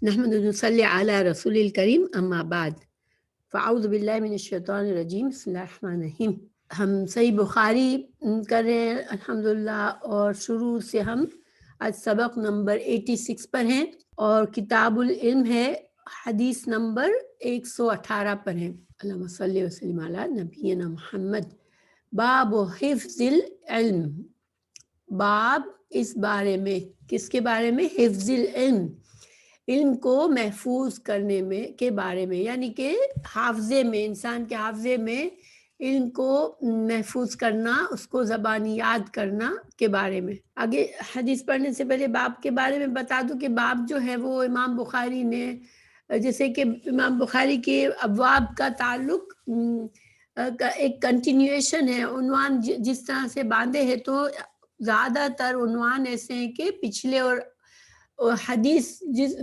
نحمد نصلی علی رسول الکریم اما بعد فاعوذ باللہ من الشیطان الرجیم بسم اللہ الرحمن الرحیم۔ ہم صحیح بخاری کر رہے ہیں الحمدللہ، اور شروع سے ہم آج سبق نمبر 86 پر ہیں اور کتاب العلم ہے، حدیث نمبر 118 پر ہیں۔ اللہم صلی وسلم علی نبینا محمد۔ باب حفظ العلم، باب اس بارے میں، کس کے بارے میں؟ حفظ العلم، علم کو محفوظ کرنے میں کے بارے میں، یعنی کہ حافظے میں، انسان کے حافظے میں علم کو محفوظ کرنا، اس کو زبانی یاد کرنا کے بارے میں۔ آگے حدیث پڑھنے سے پہلے باب کے بارے میں بتا دوں کہ باب جو ہے وہ امام بخاری نے، جیسے کہ امام بخاری کے ابواب کا تعلق ایک کنٹینیویشن ہے، عنوان جس طرح سے باندھے ہیں تو زیادہ تر عنوان ایسے ہیں کہ پچھلے اور حدیث جس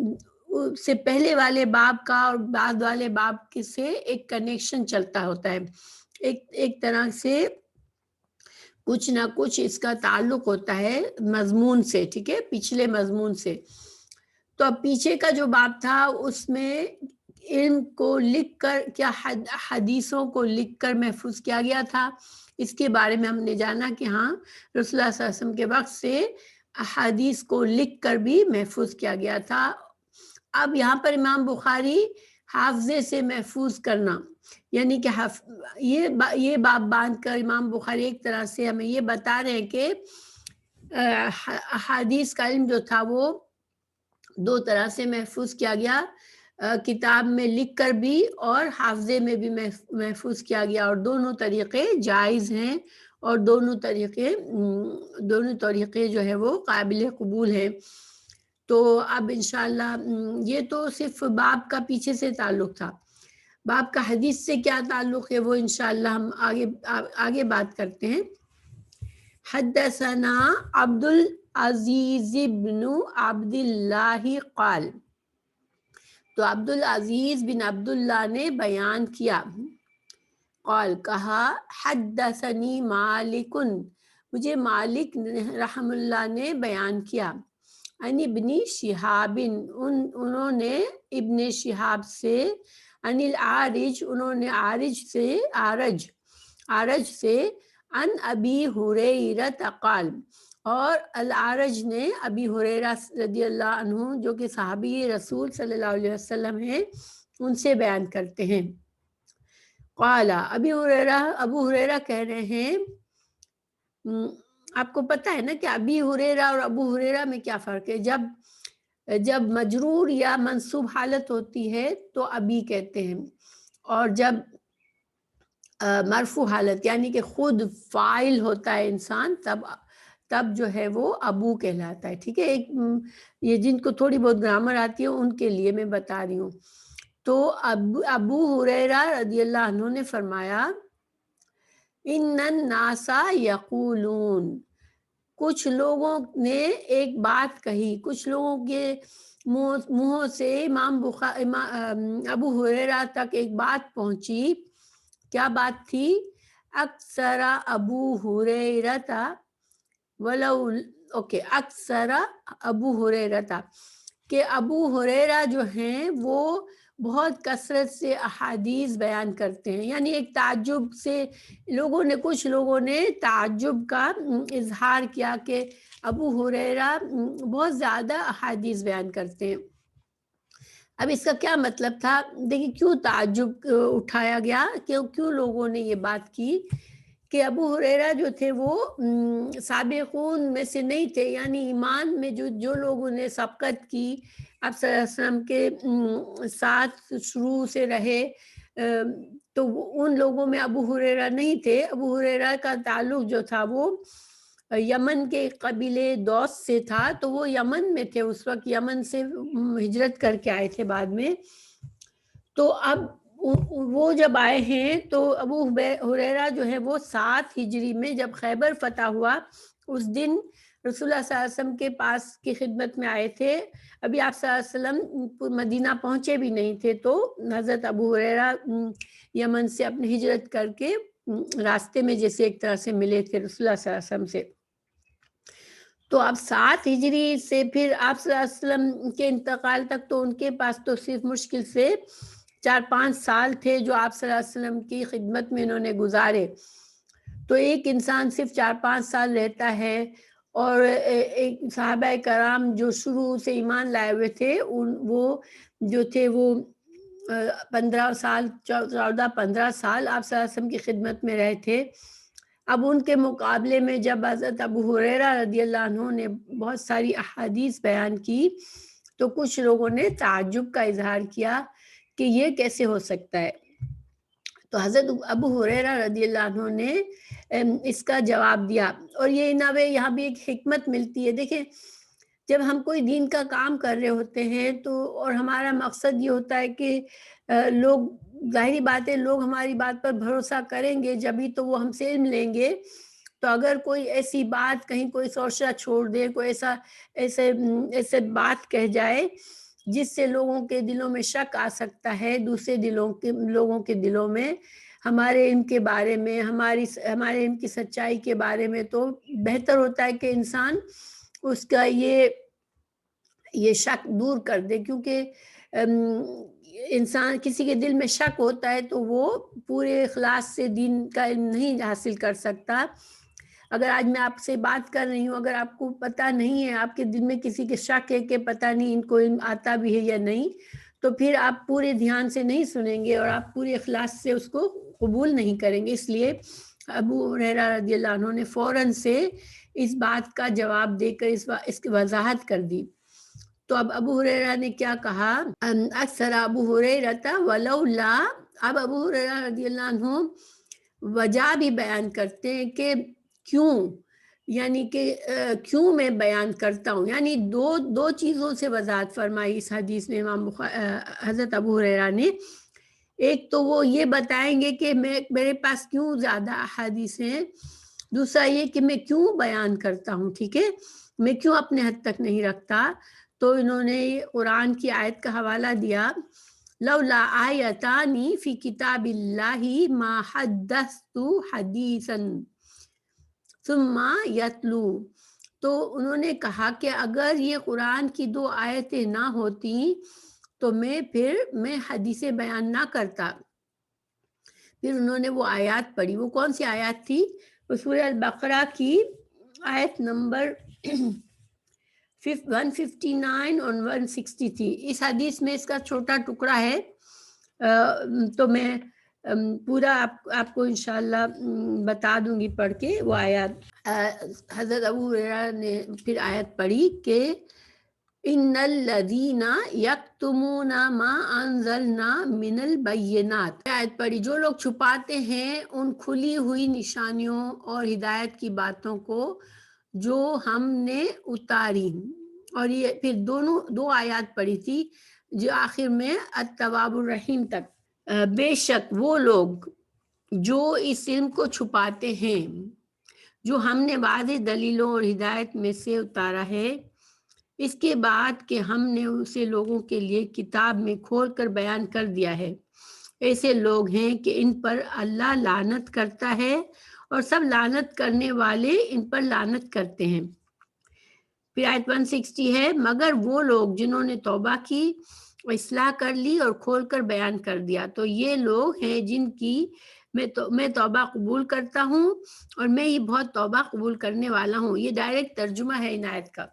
سے پہلے والے باب کا اور بعد والے باب کے سے ایک کنیکشن چلتا ہوتا ہے، ایک طرح سے کچھ نہ کچھ اس کا تعلق ہوتا ہے مضمون سے، ٹھیک ہے، پچھلے مضمون سے۔ تو اب پیچھے کا جو باب تھا اس میں علم کو لکھ کر، کیا حدیثوں کو لکھ کر محفوظ کیا گیا تھا، اس کے بارے میں ہم نے جانا کہ ہاں رسول اللہ صلی اللہ علیہ وسلم کے وقت سے احادیث کو لکھ کر بھی محفوظ کیا گیا تھا۔ اب یہاں پر امام بخاری حافظے سے محفوظ کرنا، یعنی کہ یہ باب باندھ کر امام بخاری ایک طرح سے ہمیں یہ بتا رہے ہیں کہ احادیث کا علم جو تھا وہ دو طرح سے محفوظ کیا گیا، کتاب میں لکھ کر بھی اور حافظے میں بھی محفوظ کیا گیا، اور دونوں طریقے جائز ہیں اور دونوں طریقے جو ہے وہ قابل قبول ہیں۔ تو اب انشاءاللہ یہ تو صرف باب کا پیچھے سے تعلق تھا، باب کا حدیث سے کیا تعلق ہے وہ انشاءاللہ ہم آگے بات کرتے ہیں۔ حدثنا عبد العزیز بن عبد اللہ قال، تو عبد العزیز بن عبداللہ نے بیان کیا، قال کہا، حدثنی مالک، مجھے مالک رحم اللہ نے بیان کیا، عن ابن شہاب، انہوں نے ابن شہاب سے، عن العارج، انہوں نے عارج سے، عن ابی ہریرہ قال، اور العارج نے ابی ہریرہ رضی اللہ عنہ جو کہ صحابی رسول صلی اللہ علیہ وسلم ہیں ان سے بیان کرتے ہیں۔ قال، ابو ہریرہ کہہ رہے ہیں، آپ کو پتہ ہے نا کہ ابی ہریرہ اور ابو ہریرہ میں کیا فرق ہے؟ جب مجرور یا منصوب حالت ہوتی ہے تو ابی کہتے ہیں، اور جب مرفوع حالت یعنی کہ خود فاعل ہوتا ہے انسان تب جو ہے وہ ابو کہلاتا ہے، ٹھیک ہے۔ یہ جن کو تھوڑی بہت گرامر آتی ہے ان کے لیے میں بتا رہی ہوں۔ تو ابو ہریرہ رضی اللہ عنہ نے فرمایا، ان الناس یقولون، کچھ لوگوں نے ایک بات کہی، کچھ لوگوں کے منہوں سے ابو ہریرہ تک ایک بات پہنچی۔ کیا بات تھی؟ اکثر ابو ہریرہ اکثر ابو ہریرہ، کہ ابو ہریرہ جو ہیں وہ بہت کثرت سے احادیث بیان کرتے ہیں، یعنی ایک تعجب سے کچھ لوگوں نے تعجب کا اظہار کیا کہ ابو ہریرہ بہت زیادہ احادیث بیان کرتے ہیں۔ اب اس کا کیا مطلب تھا؟ دیکھیں کیوں تعجب اٹھایا گیا، کیوں لوگوں نے یہ بات کی کہ ابو ہریرہ جو تھے وہ سابقون میں سے نہیں تھے، یعنی ایمان میں جو لوگوں نے سبقت کی، آپ صلی اللہ علیہ وسلم کے ساتھ شروع سے رہے، تو ان لوگوں میں ابو ہریرہ نہیں تھے۔ ابو ہریرہ کا تعلق جو تھا وہ یمن کے قبیلے دوس سے تھا، تو وہ یمن میں تھے اس وقت، یمن سے ہجرت کر کے آئے تھے بعد میں۔ تو اب وہ جب آئے ہیں تو ابو ہریرہ جو ہے وہ 7 ہجری میں جب خیبر فتح ہوا اس دن رسول اللہ صلی اللہ علیہ وسلم کے پاس کی خدمت میں آئے تھے، ابھی آپ صلی اللہ علیہ وسلم مدینہ پہنچے بھی نہیں تھے، تو حضرت ابو ہریرہ یمن سے اپنی ہجرت کر کے راستے میں جیسے ایک طرح سے ملے تھے رسول اللہ صلی اللہ علیہ وسلم سے۔ تو اب 7 ہجری سے پھر آپ صلی اللہ علیہ وسلم کے انتقال تک تو ان کے پاس تو صرف مشکل سے 4-5 سال تھے جو آپ صلی اللہ علیہ وسلم کی خدمت میں انہوں نے گزارے. تو ایک انسان صرف 4-5 سال رہتا ہے، اور ایک صحابہ کرام جو شروع سے ایمان لائے ہوئے تھے وہ جو تھے وہ 15 سال 14-15 سال آپ صلی اللہ علیہ وسلم کی خدمت میں رہے تھے. اب ان کے مقابلے میں جب حضرت ابو ہریرہ رضی اللہ عنہ نے بہت ساری احادیث بیان کی تو کچھ لوگوں نے تعجب کا اظہار کیا کہ یہ کیسے ہو سکتا ہے. تو حضرت ابو ہریرہ رضی اللہ عنہ نے اس کا جواب دیا، اور یہ نوے یہاں بھی ایک حکمت ملتی ہے. دیکھیں، جب ہم کوئی دین کا کام کر رہے ہوتے ہیں تو اور ہمارا مقصد یہ ہوتا ہے کہ لوگ، ظاہری بات ہے، لوگ ہماری بات پر بھروسہ کریں گے جبھی تو وہ ہم سے علم لیں گے. تو اگر کوئی ایسی بات کہیں کوئی سوچنا چھوڑ دے، کوئی ایسے بات کہہ جائے جس سے لوگوں کے دلوں میں شک آ سکتا ہے، دوسرے لوگوں کے دلوں میں ہمارے علم کے بارے میں، ہمارے علم کی سچائی کے بارے میں، تو بہتر ہوتا ہے کہ انسان اس کا یہ شک دور کر دے. کیونکہ انسان کسی کے دل میں شک ہوتا ہے تو وہ پورے اخلاص سے دین کا علم نہیں حاصل کر سکتا. اگر آج میں آپ سے بات کر رہی ہوں، اگر آپ کو پتہ نہیں ہے، آپ کے دل میں کسی کے شک ہے کہ پتہ نہیں ان کو علم آتا بھی ہے یا نہیں، تو پھر آپ پورے دھیان سے نہیں سنیں گے اور آپ پورے اخلاص سے اس کو قبول نہیں کریں گے. اس لیے ابو ہریرہ رضی اللہ عنہ نے فوراً سے اس بات کا جواب دے کر اس کی وضاحت کر دی. تو اب ابو ہریرہ نے کیا کہا، اکثر ابو ہریرہ ولولا، اب ابو ہریرہ رضی اللہ عنہ وجہ بھی بیان کرتے ہیں کہ کیوں، یعنی کہ کیوں میں بیان کرتا ہوں. یعنی دو چیزوں سے وضاحت فرمائی اس حدیث میں حضرت ابو ہریرہ نے. ایک تو وہ یہ بتائیں گے کہ میرے پاس کیوں زیادہ احادیث ہیں، دوسرا یہ کہ میں کیوں بیان کرتا ہوں. ٹھیک ہے، میں کیوں اپنے حد تک نہیں رکھتا. تو انہوں نے قرآن کی آیت کا حوالہ دیا، لولا آیتانی فی کتاب اللہ ما حدثت حدیثا ثم یتلو. تو انہوں نے کہا کہ اگر یہ قرآن کی 2 آیتیں نہ ہوتی تو میں حدیثیں بیان نہ کرتا. پھر انہوں نے وہ آیات پڑھی. وہ کون سی آیات تھی؟ سورہ البقرہ کی آیت نمبر 159 اور 163. اس حدیث میں اس کا چھوٹا ٹکڑا ہے، تو میں پورا آپ کو انشاءاللہ بتا دوں گی پڑھ کے وہ آیات. حضرت ابو ہریرہ نے پھر آیت پڑھی کہ ان الذین یکتمون ما انزلنا من البینات. آیت پڑھی، جو لوگ چھپاتے ہیں ان کھلی ہوئی نشانیوں اور ہدایت کی باتوں کو جو ہم نے اتاری. اور یہ پھر 2 آیات پڑھی تھی جو آخر میں التواب الرحیم تک. بے شک وہ لوگ جو اس علم کو چھپاتے ہیں جو ہم نے واضح دلیلوں اور ہدایت میں سے اتارا ہے، اس کے بعد کہ ہم نے اسے لوگوں کے لیے کتاب میں کھول کر بیان کر دیا ہے. ایسے لوگ ہیں کہ ان پر اللہ لعنت کرتا ہے اور سب لعنت کرنے والے ان پر لعنت کرتے ہیں. پھر آیت 160 ہے، مگر وہ لوگ جنہوں نے توبہ کی، اصلاح کر لی اور کھول کر بیان کر دیا، تو یہ لوگ ہیں جن کی میں توبہ قبول کرتا ہوں اور میں یہ بہت توبہ قبول کرنے والا ہوں. یہ ڈائریکٹ ترجمہ ہے ان آیت کا.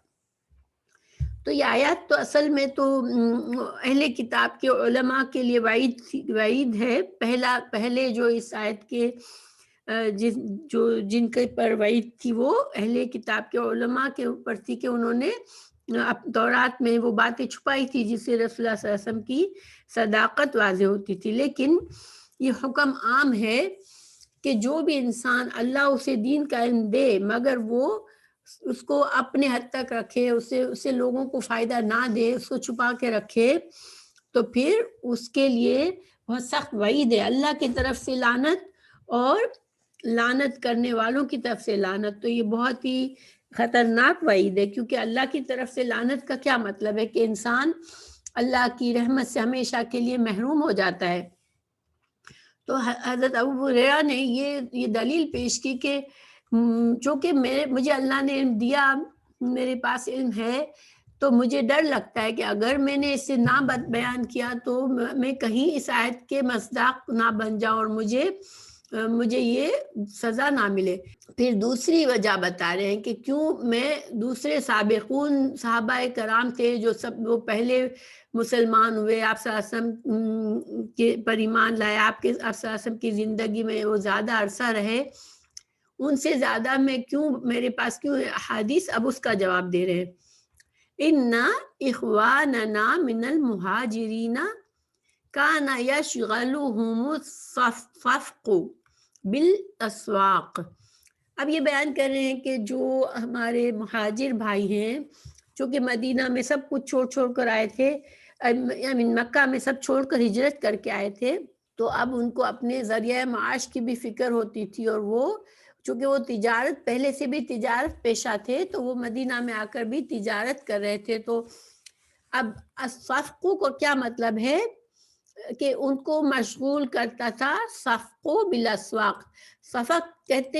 تو یہ آیات تو اصل میں تو اہل کتاب کے علماء کے لیے وعید ہے. پہلے جو اس آیت کے جن کے پر وعید تھی وہ اہل کتاب کے علماء کے اوپر تھی کہ انہوں نے تورات میں وہ باتیں چھپائی تھی جس سے رسول اللہ صلی اللہ علیہ وسلم کی صداقت واضح ہوتی تھی. لیکن یہ حکم عام ہے کہ جو بھی انسان اللہ اسے دین کا علم دے مگر وہ اس کو اپنے حد تک رکھے، اسے لوگوں کو فائدہ نہ دے، اس کو چھپا کے رکھے، تو پھر اس کے لیے بہت سخت وعید ہے. اللہ کی طرف سے لعنت اور لعنت کرنے والوں کی طرف سے لعنت. تو یہ بہت ہی خطرناک وعید ہے، کیونکہ اللہ کی طرف سے لعنت کا کیا مطلب ہے کہ انسان اللہ کی رحمت سے ہمیشہ کے لیے محروم ہو جاتا ہے. تو حضرت ابو ہریرہ نے یہ دلیل پیش کی کہ چونکہ مجھے اللہ نے علم دیا میرے پاس علم ہے تو مجھے ڈر لگتا ہے کہ اگر میں نے اسے نہ بیان کیا تو میں کہیں اس آیت کے مصداق نہ بن جاؤں اور مجھے یہ سزا نہ ملے۔ پھر دوسری وجہ بتا رہے ہیں کہ کیوں میں دوسرے سابقون صحابہ کرام تھے جو وہ پہلے مسلمان ہوئے، آپ صلی اللہ علیہ وسلم کے پر ایمان لائے، آپ صلی اللہ علیہ وسلم کی زندگی میں وہ زیادہ عرصہ رہے، ان سے زیادہ میرے پاس کیوں احادیث؟ اب اس کا جواب دے رہے ہیں۔ اِنَّا اِخْوَانَنَا مِنَ الْمُهَاجِرِينَ كَانَ يَشْغَلُهُمُ الصَّفْقُ بِالْأَسْوَاقِ۔ اب یہ بیان کر رہے ہیں کہ جو ہمارے مہاجر بھائی ہیں جو کہ مدینہ میں سب کچھ چھوڑ کر آئے تھے، مکہ میں سب چھوڑ کر ہجرت کر کے آئے تھے، تو اب ان کو اپنے ذریعہ معاش کی بھی فکر ہوتی تھی، اور وہ چونکہ وہ تجارت پہلے سے بھی تجارت پیشہ تھے تو وہ مدینہ میں آ کر بھی تجارت کر رہے تھے۔ تو اب صفقو کو کیا مطلب ہے کہ ان کو مشغول کرتا تھا صفقو بالاسواق۔ صفق کہتے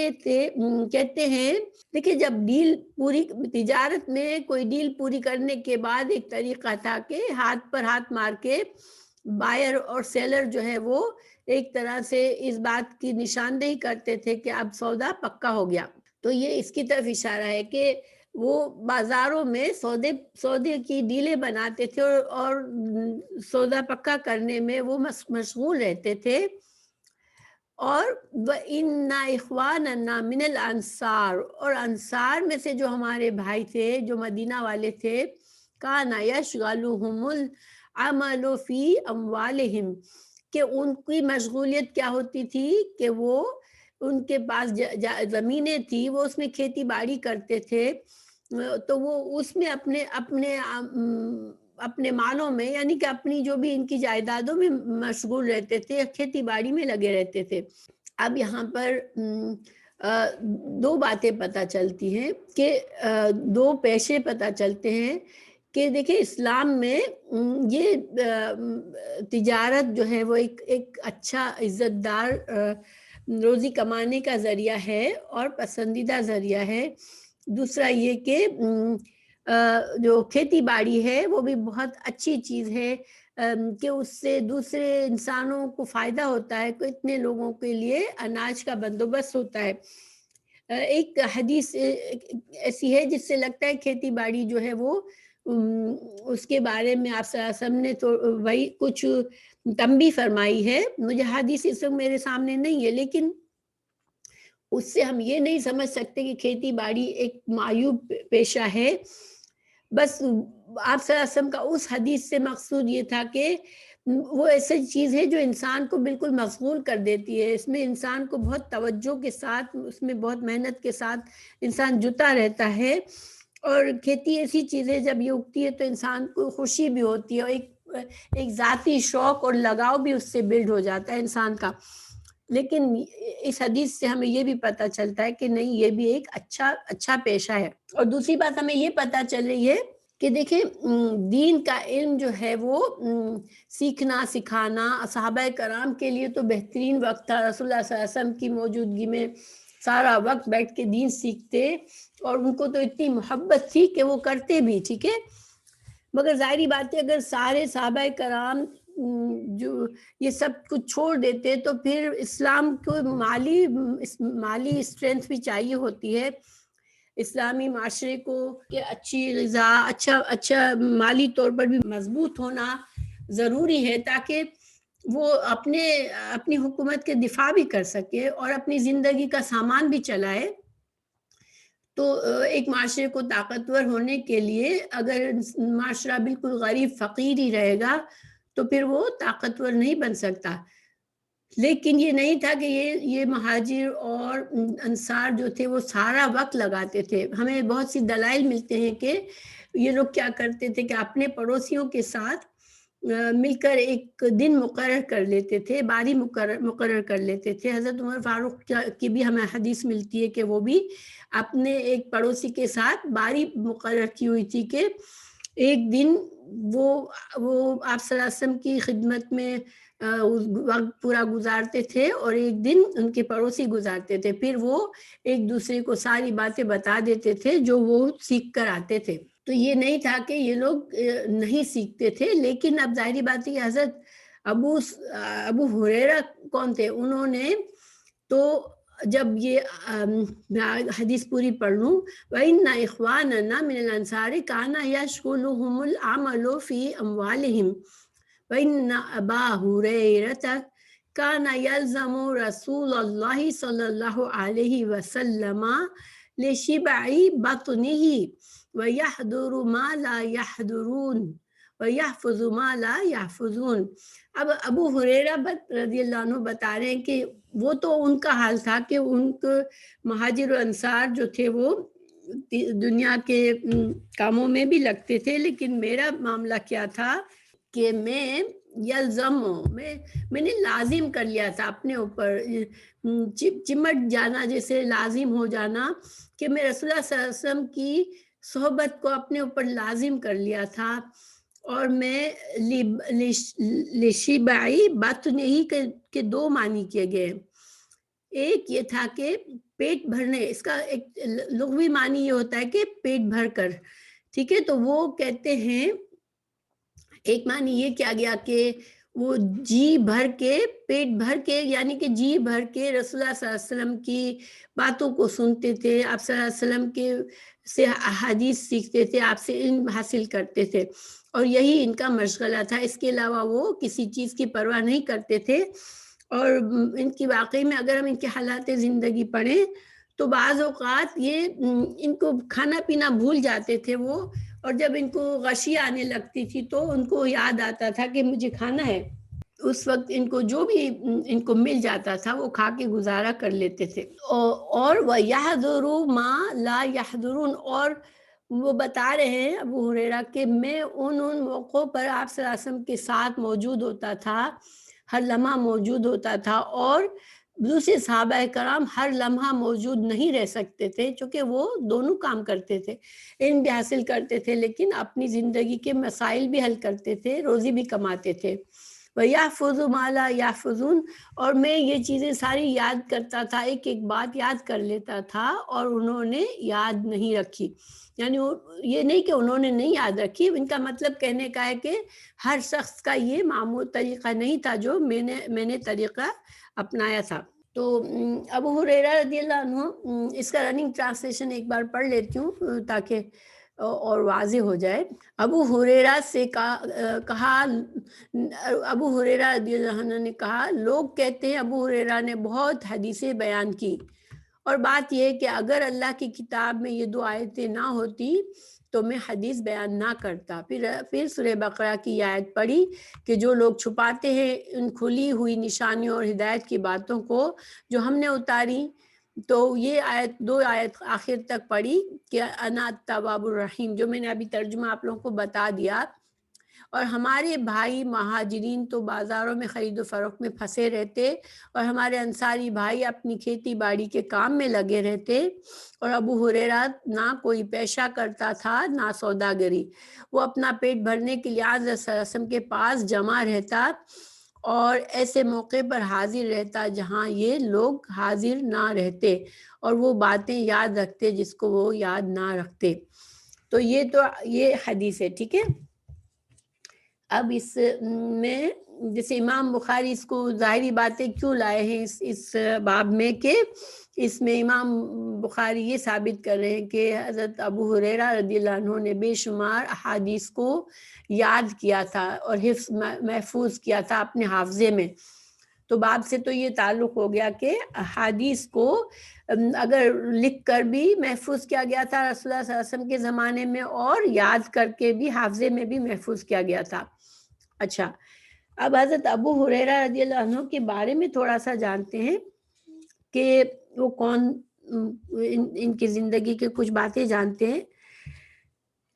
ہیں دیکھیں، جب ڈیل پوری تجارت میں کوئی ڈیل پوری کرنے کے بعد ایک طریقہ تھا کہ ہاتھ پر ہاتھ مار کے بائر اور سیلر جو ہے وہ ایک طرح سے اس بات کی نشاندہی کرتے تھے کہ اب سودا پکا ہو گیا۔ تو یہ اس کی طرف اشارہ ہے کہ وہ بازاروں میں سودے کی ڈیلیں بناتے تھے اور سودا پکا کرنے میں وہ مشغول رہتے تھے۔ اور وَإِنَّا إِخْوَانَنَا مِنَ الْأَنصَارِ، اور انصار میں سے جو ہمارے بھائی تھے جو مدینہ والے تھے، كَانَ يَشْغَلُهُمُ الْعَمَلُ فِي أَمْوَالِهِمْ، کہ ان کی مشغولیت کیا ہوتی تھی کہ وہ ان کے پاس زمینیں تھی، وہ اس میں کھیتی باڑی کرتے تھے، تو وہ اس میں اپنے مالوں میں، یعنی کہ اپنی جو بھی ان کی جائیدادوں میں مشغول رہتے تھے، کھیتی باڑی میں لگے رہتے تھے۔ اب یہاں پر دو باتیں پتہ چلتی ہیں کہ دو پیشے پتہ چلتے ہیں کہ دیکھیں اسلام میں یہ تجارت جو ہے وہ ایک اچھا عزت دار روزی کمانے کا ذریعہ ہے اور پسندیدہ ذریعہ ہے۔ دوسرا یہ کہ جو کھیتی باڑی ہے وہ بھی بہت اچھی چیز ہے کہ اس سے دوسرے انسانوں کو فائدہ ہوتا ہے، کہ اتنے لوگوں کے لیے اناج کا بندوبست ہوتا ہے۔ ایک حدیث ایسی ہے جس سے لگتا ہے کھیتی باڑی جو ہے وہ اس کے بارے میں آپ صلی اللہ علیہ وسلم نے تو وہی کچھ تنبیہ فرمائی ہے، مجھے حدیث اس وقت میرے سامنے نہیں ہے، لیکن اس سے ہم یہ نہیں سمجھ سکتے کہ کھیتی باڑی ایک معیوب پیشہ ہے۔ بس آپ صلی اللہ علیہ وسلم کا اس حدیث سے مقصود یہ تھا کہ وہ ایسی چیز ہے جو انسان کو بالکل مشغول کر دیتی ہے، اس میں انسان کو بہت توجہ کے ساتھ، اس میں بہت محنت کے ساتھ انسان جتا رہتا ہے، اور کھیتی ایسی چیز ہے جب یہ اگتی ہے تو انسان کو خوشی بھی ہوتی ہے، اور ایک ذاتی شوق اور لگاؤ بھی اس سے بلڈ ہو جاتا ہے انسان کا۔ لیکن اس حدیث سے ہمیں یہ بھی پتہ چلتا ہے کہ نہیں، یہ بھی ایک اچھا پیشہ ہے۔ اور دوسری بات ہمیں یہ پتہ چل رہی ہے کہ دیکھیں دین کا علم جو ہے وہ سیکھنا سکھانا صحابہ کرام کے لیے تو بہترین وقت تھا، رسول اللہ صلی اللہ علیہ وسلم کی موجودگی میں سارا وقت بیٹھ کے دین سیکھتے، اور ان کو تو اتنی محبت تھی کہ وہ کرتے بھی، ٹھیک ہے۔ مگر ظاہری بات ہے اگر سارے صحابہ کرام جو یہ سب کچھ چھوڑ دیتے تو پھر اسلام کو مالی اسٹرینتھ بھی چاہیے ہوتی ہے، اسلامی معاشرے کو کہ اچھی غذا، اچھا مالی طور پر بھی مضبوط ہونا ضروری ہے تاکہ وہ اپنی حکومت کے دفاع بھی کر سکے اور اپنی زندگی کا سامان بھی چلائے۔ تو ایک معاشرے کو طاقتور ہونے کے لیے اگر معاشرہ بالکل غریب فقیر ہی رہے گا تو پھر وہ طاقتور نہیں بن سکتا۔ لیکن یہ نہیں تھا کہ یہ مہاجر اور انصار جو تھے وہ سارا وقت لگاتے تھے۔ ہمیں بہت سی دلائل ملتے ہیں کہ یہ لوگ کیا کرتے تھے کہ اپنے پڑوسیوں کے ساتھ مل کر ایک دن مقرر کر لیتے تھے، باری مقرر کر لیتے تھے۔ حضرت عمر فاروق کی بھی ہمیں حدیث ملتی ہے کہ وہ بھی اپنے ایک پڑوسی کے ساتھ باری مقرر کی ہوئی تھی کہ ایک دن وہ آپ صلی اللہ علیہ وسلم کی خدمت میں وقت پورا گزارتے تھے اور ایک دن ان کے پڑوسی گزارتے تھے، پھر وہ ایک دوسرے کو ساری باتیں بتا دیتے تھے جو وہ سیکھ کر آتے تھے. تو یہ نہیں تھا کہ یہ لوگ نہیں سیکھتے تھے، لیکن اب ظاہری بات ہے کہ حضرت ابو ہریرہ کون تھے؟ انہوں نے تو جب یہ حدیث پوری پڑھ لوں، وَإِنَّ إِخْوَانَنَا مِنَ الْأَنصَارِ كَانَ يَشْغُلُهُمُ الْعَمَلُ فِي أَمْوَالِهِمْ وَإِنَّ أَبَا هُرَيْرَةَ كَانَ يَلْزَمُ رَسُولَ اللَّهِ صَلَّى اللَّهُ عَلَيْهِ وَسَلَّمَ لِشِبْعِ بَطْنِهِ وَيَحْضُرُ مَا لَا يَحْضُرُونَ وَيَحْفُظُ مَا لَا يَحْفُظُونَ. اب ابو ہریرہ رضی اللہ عنہ بتا رہے ہیں کہ وہ تو ان کا حال تھا کہ ان کے مہاجر و انصار جو تھے وہ دنیا کے کاموں میں بھی لگتے تھے، لیکن میرا معاملہ کیا تھا کہ میں نے لازم کر لیا تھا اپنے اوپر، چمٹ جانا، جیسے لازم ہو جانا، کہ میں رسول اللہ صلی اللہ علیہ وسلم کی صحبت کو اپنے اوپر لازم کر لیا تھا. اور میں لشبعی بات نہیں کہ دو معنی کیے گئے. ایک یہ تھا کہ پیٹ بھرنے، اس کا ایک لغوی معنی یہ ہوتا ہے کہ پیٹ بھر کر، ٹھیک ہے. تو وہ کہتے ہیں ایک معنی یہ کیا گیا کہ وہ جی بھر کے، پیٹ بھر کے، یعنی کہ جی بھر کے رسول اللہ صلی اللہ علیہ وسلم کی باتوں کو سنتے تھے، آپ صلی اللہ علیہ وسلم کے سے احادیث سیکھتے تھے، آپ سے علم حاصل کرتے تھے، اور یہی ان کا مشغلہ تھا. اس کے علاوہ وہ کسی چیز کی پرواہ نہیں کرتے تھے. اور ان کی واقعی میں اگر ہم ان کے حالات زندگی پڑھیں تو بعض اوقات یہ ان کو کھانا پینا بھول جاتے تھے وہ، اور جب ان کو غشی آنے لگتی تھی تو ان کو یاد آتا تھا کہ مجھے کھانا ہے. اس وقت ان کو جو بھی ان کو مل جاتا تھا وہ کھا کے گزارا کر لیتے تھے. اور وَيَحْضُرُ مَا لَا يَحْضُرُونَ، اور وہ بتا رہے ہیں ابو ہریرہ کہ میں ان موقعوں پر آپ صلی اللہ علیہ وسلم کے ساتھ موجود ہوتا تھا، ہر لمحہ موجود ہوتا تھا، اور دوسرے صحابہ کرام ہر لمحہ موجود نہیں رہ سکتے تھے، چونکہ وہ دونوں کام کرتے تھے، علم بھی حاصل کرتے تھے لیکن اپنی زندگی کے مسائل بھی حل کرتے تھے، روزی بھی کماتے تھے. وَيَحْفُظُ مَا لَا يَحْفُظُونَ، اور میں یہ چیزیں ساری یاد کرتا تھا، ایک ایک بات یاد کر لیتا تھا اور انہوں نے یاد نہیں رکھی. یعنی یہ نہیں کہ انہوں نے نہیں یاد رکھی، ان کا مطلب کہنے کا ہے کہ ہر شخص کا یہ معمول طریقہ نہیں تھا جو میں نے طریقہ اپنایا تھا. تو ابو ہریرہ رضی اللہ عنہ، اس کا رننگ ٹرانسلیشن ایک بار پڑھ لیتی ہوں تاکہ اور واضح ہو جائے. ابو ہریرہ سے کہا، ابو ہریرہ رضی اللہ عنہ نے کہا، لوگ کہتے ہیں ابو ہریرہ نے بہت حدیثیں بیان کی، اور بات یہ ہے کہ اگر اللہ کی کتاب میں یہ 2 آیتیں نہ ہوتی تو میں حدیث بیان نہ کرتا. پھر سورہ بقرہ کی آیت پڑھی کہ جو لوگ چھپاتے ہیں ان کھلی ہوئی نشانیوں اور ہدایت کی باتوں کو جو ہم نے اتاری، تو یہ آیت 2 آیت آخر تک پڑھی کہ انا التواب الرحیم، جو میں نے ابھی ترجمہ آپ لوگوں کو بتا دیا. اور ہمارے بھائی مہاجرین تو بازاروں میں خرید و فروخت میں پھنسے رہتے، اور ہمارے انصاری بھائی اپنی کھیتی باڑی کے کام میں لگے رہتے. اور ابو ہریرہ نہ کوئی پیشہ کرتا تھا نہ سوداگری، وہ اپنا پیٹ بھرنے کے لیے آج صلی اللہ علیہ وسلم کے پاس جمع رہتا اور ایسے موقع پر حاضر رہتا جہاں یہ لوگ حاضر نہ رہتے، اور وہ باتیں یاد رکھتے جس کو وہ یاد نہ رکھتے. تو یہ حدیث ہے، ٹھیک ہے. اب اس میں جیسے امام بخاری اس کو ظاہری باتیں کیوں لائے ہیں اس باب میں، کہ اس میں امام بخاری یہ ثابت کر رہے ہیں کہ حضرت ابو ہریرہ رضی اللہ عنہ نے بے شمار احادیث کو یاد کیا تھا اور حفظ محفوظ کیا تھا اپنے حافظے میں. تو باب سے تو یہ تعلق ہو گیا کہ احادیث کو اگر لکھ کر بھی محفوظ کیا گیا تھا رسول اللہ صلی اللہ علیہ وسلم کے زمانے میں، اور یاد کر کے بھی حافظے میں بھی محفوظ کیا گیا تھا. اچھا، اب حضرت ابو ہریرہ رضی اللہ عنہ کے بارے میں تھوڑا سا جانتے ہیں کہ وہ کون، ان کی زندگی کے کچھ باتیں جانتے ہیں.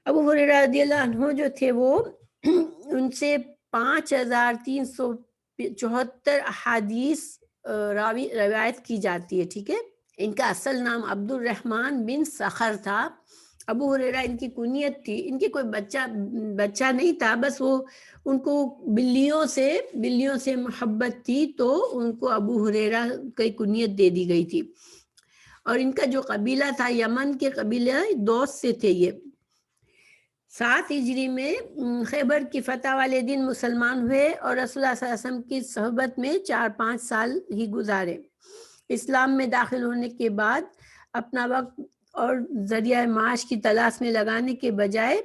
ابو ہریرہ رضی اللہ عنہ جو تھے وہ ان سے 5374 احادیث روایت کی جاتی ہے، ٹھیک ہے. ان کا اصل نام عبد الرحمن بن سخر تھا. ابو ہریرہ ان کی کنیت تھی. ان کے کوئی بچہ نہیں تھا, بس وہ ان کو بلیوں سے محبت تھی, تو ان کو ابو ہریرہ کی کنیت دے دی گئی تھی. اور ان کا جو قبیلہ تھا یمن کے قبیلہ دوس سے تھے. یہ 7 ہجری میں خیبر کی فتح والے دن مسلمان ہوئے اور رسول اللہ صلی اللہ علیہ وسلم کی صحبت میں 4-5 سال ہی گزارے. اسلام میں داخل ہونے کے بعد اپنا وقت اور ذریعہ معاش کی تلاش میں لگانے کے بجائے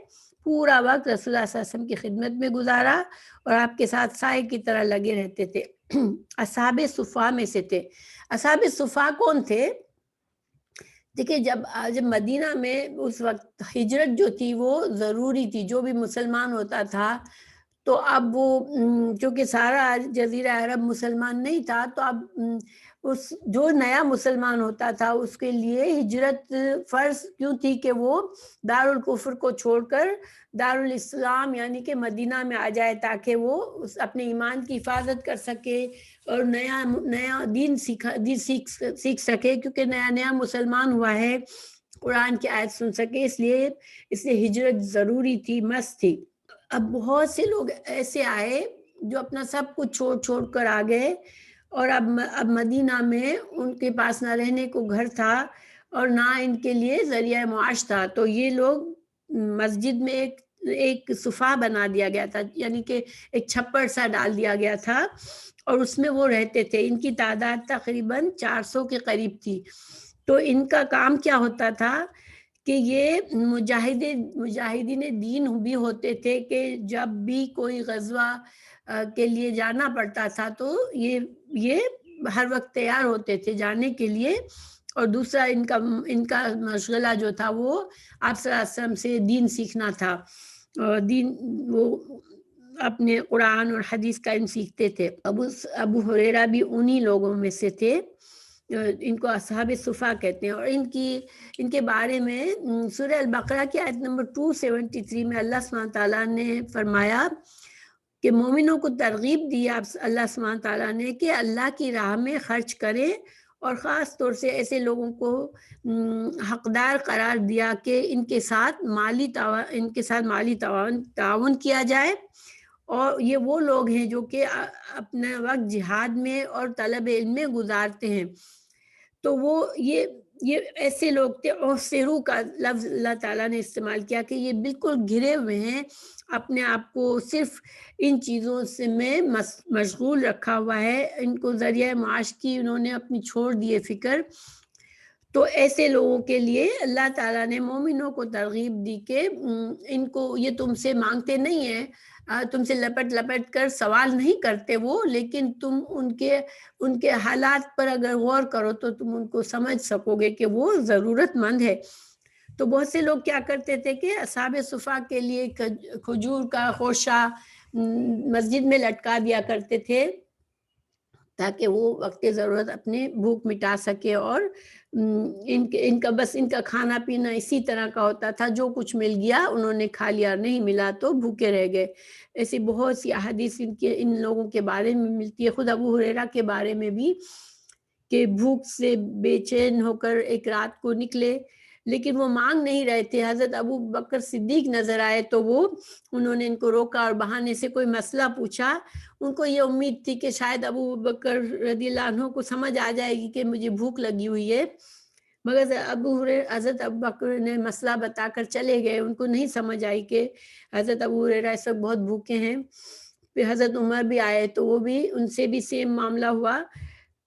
پورا وقت رسول اللہ صلی اللہ علیہ وسلم کی خدمت میں گزارا اور آپ کے ساتھ سائے کی طرح لگے رہتے تھے. اصحاب صفا میں سے تھے. اصحاب صفا کون تھے؟ دیکھیں, جب مدینہ میں اس وقت ہجرت جو تھی وہ ضروری تھی. جو بھی مسلمان ہوتا تھا تو اب وہ چونکہ سارا جزیرہ عرب مسلمان نہیں تھا, تو اب اس جو نیا مسلمان ہوتا تھا اس کے لیے ہجرت فرض کیوں تھی کہ وہ دارالکفر کو چھوڑ کر دارالاسلام یعنی کہ مدینہ میں آ جائے, تاکہ وہ اپنے ایمان کی حفاظت کر سکے اور نیا دین سیکھ سکے, کیونکہ نیا مسلمان ہوا ہے, قرآن کی آیت سن سکے. اس لیے ہجرت ضروری تھی, مست تھی. اب بہت سے لوگ ایسے آئے جو اپنا سب کچھ چھوڑ کر آ گئے, اور اب مدینہ میں ان کے پاس نہ رہنے کو گھر تھا اور نہ ان کے لیے ذریعہ معاش تھا. تو یہ لوگ مسجد میں ایک صفا بنا دیا گیا تھا, یعنی کہ ایک چھپڑ سا ڈال دیا گیا تھا, اور اس میں وہ رہتے تھے. ان کی تعداد تقریباً 400 کے قریب تھی. تو ان کا کام کیا ہوتا تھا کہ یہ مجاہدین دین بھی ہوتے تھے, کہ جب بھی کوئی غزوہ کے لیے جانا پڑتا تھا تو یہ ہر وقت تیار ہوتے تھے جانے کے لیے. اور دوسرا ان کا مشغلہ جو تھا وہ آپ صلی اللہ علیہ وسلم سے دین سیکھنا تھا. دین وہ اپنے قرآن اور حدیث کا علم سیکھتے تھے. ابو ہریرہ بھی انہی لوگوں میں سے تھے. ان کو اصحاب صفا کہتے ہیں. اور ان کے بارے میں سورہ البقرہ کی آیت نمبر 273 میں اللہ سبحانہ تعالیٰ نے فرمایا کہ مومنوں کو ترغیب دی اللہ سبحانہ تعالیٰ نے کہ اللہ کی راہ میں خرچ کریں, اور خاص طور سے ایسے لوگوں کو حقدار قرار دیا کہ ان کے ساتھ مالی تعاون کیا جائے. اور یہ وہ لوگ ہیں جو کہ اپنا وقت جہاد میں اور طلب علم میں گزارتے ہیں. تو وہ یہ ایسے لوگ تھے. اوسرو کا لفظ اللہ تعالیٰ نے استعمال کیا کہ یہ بالکل گھرے ہوئے ہیں, اپنے آپ کو صرف ان چیزوں سے میں مشغول رکھا ہوا ہے. ان کو ذریعہ معاش کی انہوں نے اپنی چھوڑ دیے فکر. تو ایسے لوگوں کے لیے اللہ تعالیٰ نے مومنوں کو ترغیب دی کہ ان کو یہ تم سے مانگتے نہیں ہیں, تم سے لپٹ کر سوال نہیں کرتے وہ, لیکن تم ان کے حالات پر اگر غور کرو تو تم ان کو سمجھ سکو گے کہ وہ ضرورت مند ہے. تو بہت سے لوگ کیا کرتے تھے کہ اصحاب صفا کے لیے کھجور کا خوشہ مسجد میں لٹکا دیا کرتے تھے, تاکہ وہ وقت ضرورت اپنے بھوک مٹا سکے. اور ان کا کھانا پینا اسی طرح کا ہوتا تھا, جو کچھ مل گیا انہوں نے کھا لیا, نہیں ملا تو بھوکے رہ گئے. ایسی بہت سی احادیث ان لوگوں کے بارے میں ملتی ہے. خود ابو ہریرہ کے بارے میں بھی کہ بھوک سے بے چین ہو کر ایک رات کو نکلے, لیکن وہ مانگ نہیں رہے تھے. حضرت ابو بکر صدیق نظر آئے تو انہوں نے ان کو روکا اور بہانے سے کوئی مسئلہ پوچھا. ان کو یہ امید تھی کہ شاید ابو بکر رضی اللہ عنہ کو سمجھ آ جائے گی کہ مجھے بھوک لگی ہوئی ہے, مگر حضرت ابو بکر نے مسئلہ بتا کر چلے گئے. ان کو نہیں سمجھ آئی کہ حضرت ابو ہریرہ اس وقت بہت بھوکے ہیں. پھر حضرت عمر بھی آئے تو ان سے بھی سیم معاملہ ہوا.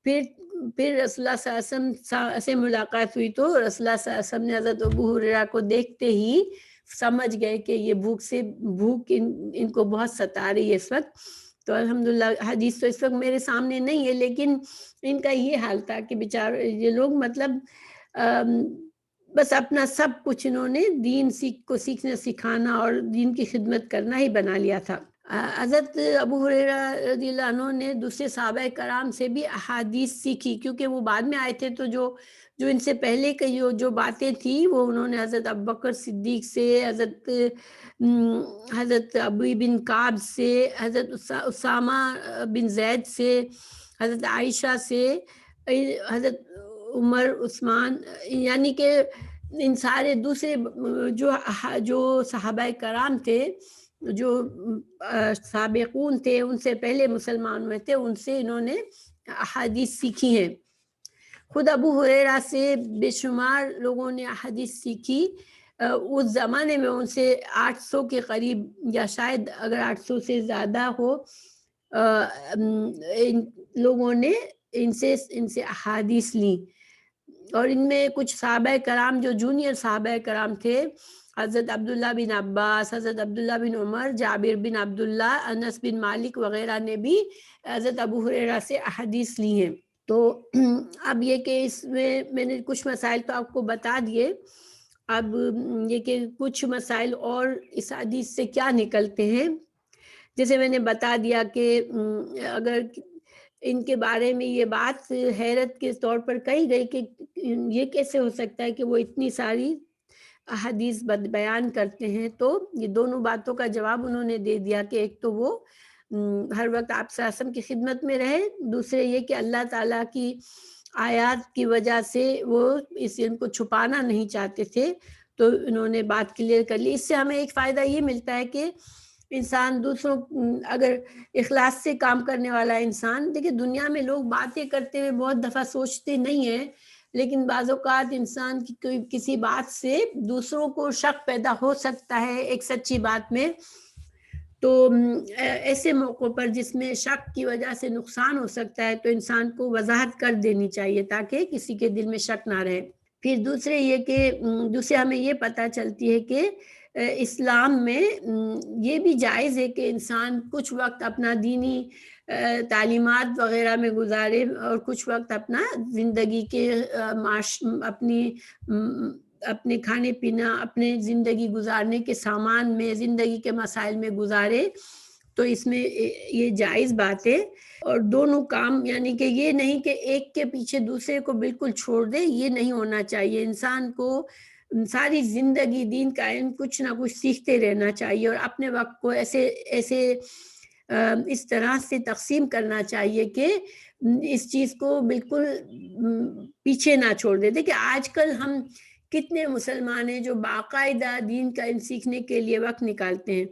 پھر رسول اللہ صلی اللہ علیہ وسلم سے ملاقات ہوئی تو رسول اللہ صلی اللہ علیہ وسلم نے حضرت ابو ہریرہ کو دیکھتے ہی سمجھ گئے کہ یہ بھوک ان کو بہت ستا رہی ہے اس وقت. تو الحمدللہ حدیث تو اس وقت میرے سامنے نہیں ہے, لیکن ان کا یہ حال تھا کہ بیچارے یہ لوگ مطلب بس اپنا سب کچھ انہوں نے دین کو سیکھنا سکھانا اور دین کی خدمت کرنا ہی بنا لیا تھا. حضرت ابو ہریرہ رضی اللہ عنہ نے دوسرے صحابہ کرام سے بھی احادیث سیکھی, کیونکہ وہ بعد میں آئے تھے. تو جو ان سے پہلے کی جو باتیں تھیں وہ انہوں نے حضرت ابو بکر صدیق سے, حضرت ابی بن کعب سے, حضرت اسامہ بن زید سے, حضرت عائشہ سے, حضرت عمر, عثمان, یعنی کہ ان سارے دوسرے جو صحابہ کرام تھے، جو سابقون تھے، ان سے پہلے مسلمان ہوئے تھے، ان سے انہوں نے احادیث سیکھی ہیں. خود ابو ہریرہ سے بے شمار لوگوں نے احادیث سیکھی. اس زمانے میں ان سے 800 کے قریب، یا شاید اگر 800 سے زیادہ ہو، ان لوگوں نے ان سے احادیث لی. اور ان میں کچھ صحابہ کرام جو جونیئر صحابہ کرام تھے، حضرت عبداللہ بن عباس، حضرت عبداللہ بن عمر، جابر بن عبداللہ، انس بن مالک وغیرہ نے بھی حضرت ابو ہریرہ سے احادیث لی ہیں. تو اب یہ کہ اس میں نے کچھ مسائل تو آپ کو بتا دیے. اب یہ کہ کچھ مسائل اور اس حدیث سے کیا نکلتے ہیں، جیسے میں نے بتا دیا کہ اگر ان کے بارے میں یہ بات حیرت کے طور پر کہی گئی کہ یہ کیسے ہو سکتا ہے کہ وہ اتنی ساری احادیث بیان کرتے ہیں، تو یہ دونوں باتوں کا جواب انہوں نے دے دیا کہ ایک تو وہ ہر وقت آپ صلی اللہ علیہ وسلم کی خدمت میں رہے، دوسرے یہ کہ اللہ تعالیٰ کی آیات کی وجہ سے وہ اس علم کو چھپانا نہیں چاہتے تھے، تو انہوں نے بات کلیئر کر لی. اس سے ہمیں ایک فائدہ یہ ملتا ہے کہ انسان دوسروں، اگر اخلاص سے کام کرنے والا انسان، دیکھیں دنیا میں لوگ باتیں کرتے ہوئے بہت دفعہ سوچتے نہیں ہیں، لیکن بعض اوقات انسان کی کوئی کسی بات سے دوسروں کو شک پیدا ہو سکتا ہے ایک سچی بات میں. تو ایسے موقعوں پر جس میں شک کی وجہ سے نقصان ہو سکتا ہے، تو انسان کو وضاحت کر دینی چاہیے تاکہ کسی کے دل میں شک نہ رہے. پھر دوسرے یہ کہ دوسرے ہمیں یہ پتہ چلتی ہے کہ اسلام میں یہ بھی جائز ہے کہ انسان کچھ وقت اپنا دینی تعلیمات وغیرہ میں گزارے، اور کچھ وقت اپنا زندگی کے اپنے کھانے پینا، اپنے زندگی گزارنے کے سامان میں، زندگی کے مسائل میں گزارے. تو اس میں یہ جائز بات ہے. اور دونوں کام، یعنی کہ یہ نہیں کہ ایک کے پیچھے دوسرے کو بالکل چھوڑ دے، یہ نہیں ہونا چاہیے. انسان کو ساری زندگی دین کا علم کچھ نہ کچھ سیکھتے رہنا چاہیے، اور اپنے وقت کو ایسے اس طرح سے تقسیم کرنا چاہیے کہ اس چیز کو بالکل پیچھے نہ چھوڑ دے. دیکھیں آج کل ہم کتنے مسلمان ہیں جو باقاعدہ دین کا علم سیکھنے کے لیے وقت نکالتے ہیں،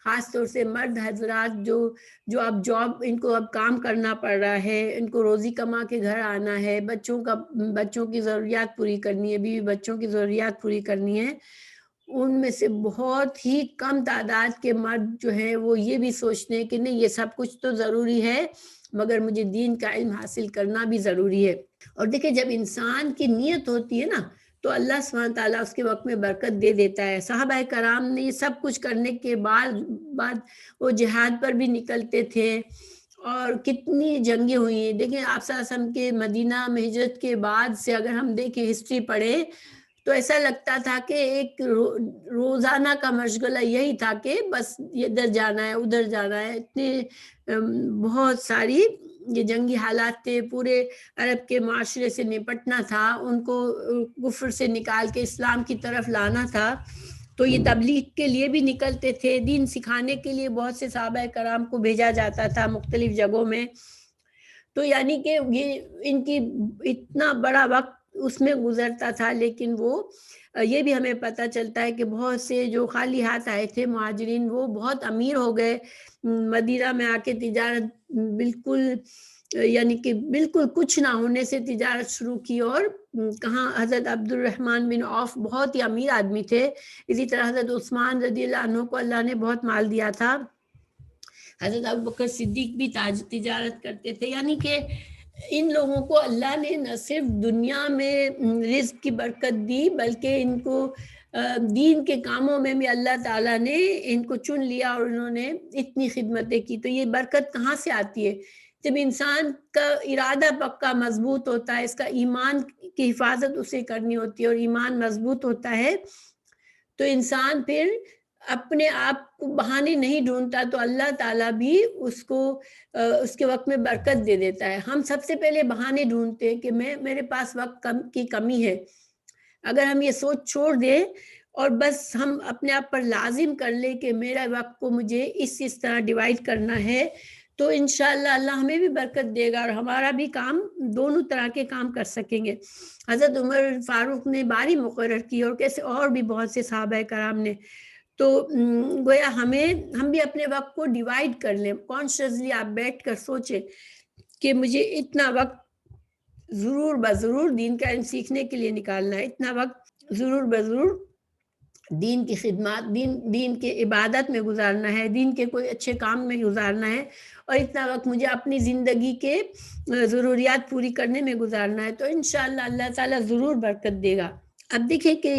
خاص طور سے مرد حضرات جو اب جاب، ان کو اب کام کرنا پڑ رہا ہے، ان کو روزی کما کے گھر آنا ہے، بچوں کی ضروریات پوری کرنی ہے، بیوی بچوں کی ضروریات پوری کرنی ہے. ان میں سے بہت ہی کم تعداد کے مرد جو ہیں وہ یہ بھی سوچتے ہیں کہ نہیں، یہ سب کچھ تو ضروری ہے مگر مجھے دین کا علم حاصل کرنا بھی ضروری ہے. اور دیکھیں جب انسان کی نیت ہوتی ہے نا، تو اللہ سبحانہ تعالیٰ اس کے وقت میں برکت دے دیتا ہے. صحابہ کرام نے یہ سب کچھ کرنے کے بعد وہ جہاد پر بھی نکلتے تھے، اور کتنی جنگیں ہوئی ہیں. دیکھیں آپ صلی اللہ علیہ وسلم کے مدینہ میں ہجرت کے بعد سے اگر ہم دیکھیں ہسٹری پڑھیں، تو ایسا لگتا تھا کہ ایک روزانہ کا مشغلہ یہی تھا کہ بس ادھر جانا ہے ادھر جانا ہے. اتنے بہت ساری یہ جنگی حالات تھے، پورے عرب کے معاشرے سے نپٹنا تھا، ان کو کفر سے نکال کے اسلام کی طرف لانا تھا. تو یہ تبلیغ کے لیے بھی نکلتے تھے، دین سکھانے کے لیے بہت سے صحابہ کرام کو بھیجا جاتا تھا مختلف جگہوں میں. تو یعنی کہ یہ ان کی اتنا بڑا وقت اس میں گزرتا تھا، لیکن وہ یہ بھی ہمیں پتہ چلتا ہے کہ بہت سے جو خالی ہاتھ آئے تھے مہاجرین، وہ بہت امیر ہو گئے. مدینہ میں آ کے تجارت بالکل، یعنی کہ بالکل کچھ نہ ہونے سے تجارت شروع کی. اور کہاں حضرت عبد الرحمن بن عوف بہت ہی امیر آدمی تھے، اسی طرح حضرت عثمان رضی اللہ عنہ کو اللہ نے بہت مال دیا تھا، حضرت ابوبکر صدیق بھی تجارت کرتے تھے. یعنی کہ ان لوگوں کو اللہ نے نہ صرف دنیا میں رزق کی برکت دی، بلکہ ان کو دین کے کاموں میں بھی اللہ تعالیٰ نے ان کو چن لیا، اور انہوں نے اتنی خدمتیں کی. تو یہ برکت کہاں سے آتی ہے؟ جب انسان کا ارادہ پکا مضبوط ہوتا ہے، اس کا ایمان کی حفاظت اسے کرنی ہوتی ہے، اور ایمان مضبوط ہوتا ہے تو انسان پھر اپنے آپ کو بہانے نہیں ڈھونڈتا، تو اللہ تعالیٰ بھی اس کو اس کے وقت میں برکت دے دیتا ہے. ہم سب سے پہلے بہانے ڈھونڈتے ہیں کہ میرے پاس وقت کی کمی ہے. اگر ہم یہ سوچ چھوڑ دیں اور بس ہم اپنے آپ پر لازم کر لیں کہ میرا وقت کو مجھے اس طرح ڈیوائڈ کرنا ہے، تو انشاءاللہ اللہ ہمیں بھی برکت دے گا اور ہمارا بھی کام دونوں طرح کے کام کر سکیں گے۔ حضرت عمر فاروق نے باری مقرر کی اور کیسے اور بھی بہت سے صحابہ کرام نے، تو گویا ہم بھی اپنے وقت کو ڈیوائڈ کر لیں، کانشیسلی آپ بیٹھ کر سوچیں کہ مجھے اتنا وقت ضرور بضرور دین کا علم سیکھنے کے لیے نکالنا ہے، اتنا وقت ضرور بضرور دین کی خدمات، دین کے عبادت میں گزارنا ہے، دین کے کوئی اچھے کام میں گزارنا ہے، اور اتنا وقت مجھے اپنی زندگی کے ضروریات پوری کرنے میں گزارنا ہے، تو انشاءاللہ اللہ تعالیٰ ضرور برکت دے گا۔ اب دیکھیں کہ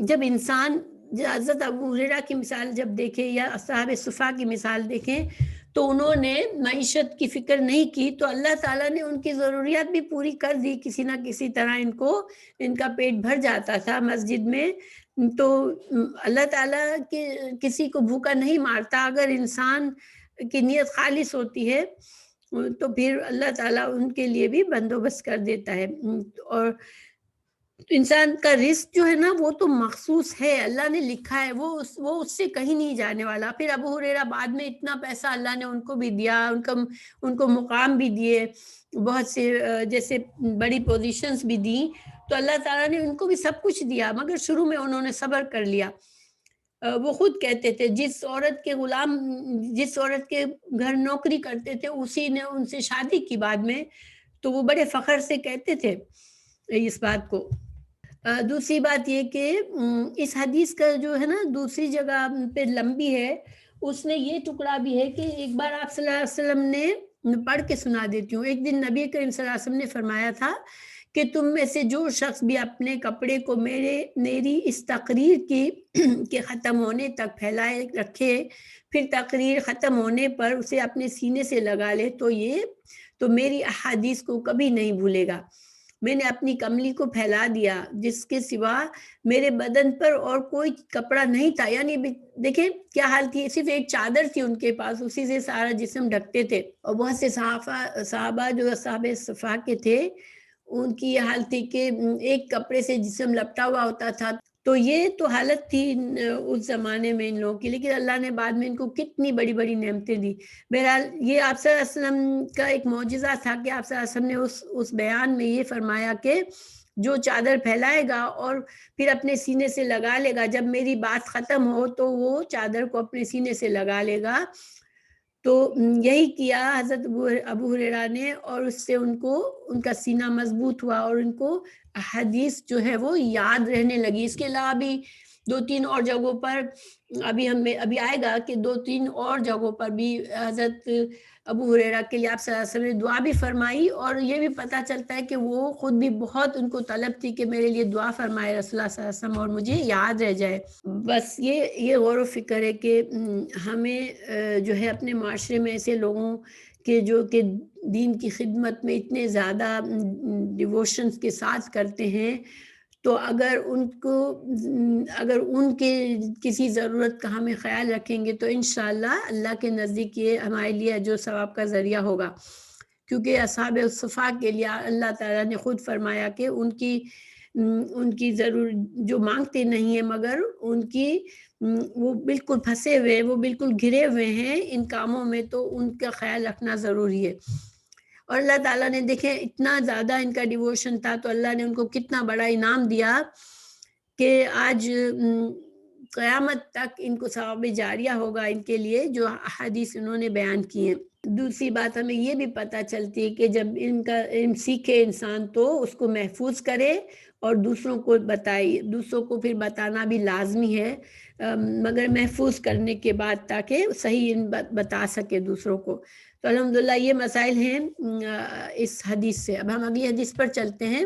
جب انسان حضرت ابو ہریرہ کی مثال جب دیکھیں یا اصحاب صفا کی مثال دیکھیں تو انہوں نے معیشت کی فکر نہیں کی، تو اللہ تعالیٰ نے ان کی ضروریات بھی پوری کر دی، کسی نہ کسی طرح ان کا پیٹ بھر جاتا تھا مسجد میں۔ تو اللہ تعالیٰ کسی کو بھوکا نہیں مارتا، اگر انسان کی نیت خالص ہوتی ہے تو پھر اللہ تعالیٰ ان کے لیے بھی بندوبست کر دیتا ہے۔ اور انسان کا رزق جو ہے نا وہ تو مخصوص ہے، اللہ نے لکھا ہے، وہ اس سے کہیں نہیں جانے والا۔ پھر ابو ہریرہ بعد میں اتنا پیسہ اللہ نے ان کو بھی دیا، ان کو مقام بھی دیے، بہت سے جیسے بڑی پوزیشنز بھی دی، تو اللہ تعالیٰ نے ان کو بھی سب کچھ دیا، مگر شروع میں انہوں نے صبر کر لیا۔ وہ خود کہتے تھے جس عورت کے گھر نوکری کرتے تھے اسی نے ان سے شادی کی بعد میں، تو وہ بڑے فخر سے کہتے تھے اس بات کو۔ دوسری بات یہ کہ اس حدیث کا جو ہے نا دوسری جگہ پہ لمبی ہے، اس نے یہ ٹکڑا بھی ہے کہ ایک بار آپ صلی اللہ علیہ وسلم نے پڑھ کے سنا دیتی ہوں، ایک دن نبی کریم صلی اللہ علیہ وسلم نے فرمایا تھا کہ تم میں سے جو شخص بھی اپنے کپڑے کو میری اس تقریر کی کہ ختم ہونے تک پھیلائے رکھے، پھر تقریر ختم ہونے پر اسے اپنے سینے سے لگا لے تو میری احادیث کو کبھی نہیں بھولے گا۔ میں نے اپنی کملی کو پھیلا دیا جس کے سوا میرے بدن پر اور کوئی کپڑا نہیں تھا، یعنی دیکھیں کیا حال تھی، صرف ایک چادر تھی ان کے پاس، اسی سے سارا جسم ڈھکتے تھے۔ اور بہت سے صحابہ جو صحاب صفا کے تھے ان کی یہ حال تھی کہ ایک کپڑے سے جسم لپٹا ہوا ہوتا تھا، تو یہ تو حالت تھی اس زمانے میں ان لوگوں کی، لیکن اللہ نے بعد میں ان کو کتنی بڑی بڑی نعمتیں دی۔ بہرحال یہ آپ صلی اللہ علیہ وسلم کا ایک معجزہ تھا کہ آپ صلی اللہ علیہ وسلم نے اس بیان میں یہ فرمایا کہ جو چادر پھیلائے گا اور پھر اپنے سینے سے لگا لے گا، جب میری بات ختم ہو تو وہ چادر کو اپنے سینے سے لگا لے گا۔ تو یہی کیا حضرت ابو ہریرہ نے، اور اس سے ان کا سینہ مضبوط ہوا اور ان کو حدیث جو ہے وہ یاد رہنے لگی۔ اس کے علاوہ بھی 2-3 اور جگہوں پر ابھی آئے گا کہ 2-3 اور جگہوں پر بھی حضرت ابو ہریرہ کے لیے آپ صلی اللہ علیہ وسلم نے دعا بھی فرمائی، اور یہ بھی پتہ چلتا ہے کہ وہ خود بھی بہت ان کو طلب تھی کہ میرے لیے دعا فرمائے رسول اللہ صلی اللہ علیہ وسلم اور مجھے یاد رہ جائے۔ بس یہ غور و فکر ہے کہ ہمیں جو ہے اپنے معاشرے میں ایسے لوگوں کے جو کہ دین کی خدمت میں اتنے زیادہ ڈیووشنز کے ساتھ کرتے ہیں، تو اگر ان کے کسی ضرورت کا ہمیں خیال رکھیں گے تو انشاءاللہ اللہ کے نزدیک یہ ہمارے لیے جو ثواب کا ذریعہ ہوگا، کیونکہ اصحاب صفا کے لیے اللہ تعالیٰ نے خود فرمایا کہ ان کی ضرور جو مانگتے نہیں ہیں مگر وہ بالکل پھنسے ہوئے، وہ بالکل گھرے ہوئے ہیں ان کاموں میں، تو ان کا خیال رکھنا ضروری ہے۔ اور اللہ تعالیٰ نے دیکھیں اتنا زیادہ ان کا ڈیووشن تھا تو اللہ نے ان کو کتنا بڑا انعام دیا کہ آج قیامت تک ان کو ثواب جاریہ ہوگا ان کے لیے جو احادیث انہوں نے بیان کی ہیں۔ دوسری بات ہمیں یہ بھی پتہ چلتی ہے کہ جب ان کا علم سیکھے انسان تو اس کو محفوظ کرے اور دوسروں کو بتائے، دوسروں کو پھر بتانا بھی لازمی ہے، مگر محفوظ کرنے کے بعد تاکہ صحیح علم بتا سکے دوسروں کو۔ تو الحمدللہ یہ مسائل ہیں اس حدیث سے۔ اب ہم اگلی حدیث پر چلتے ہیں۔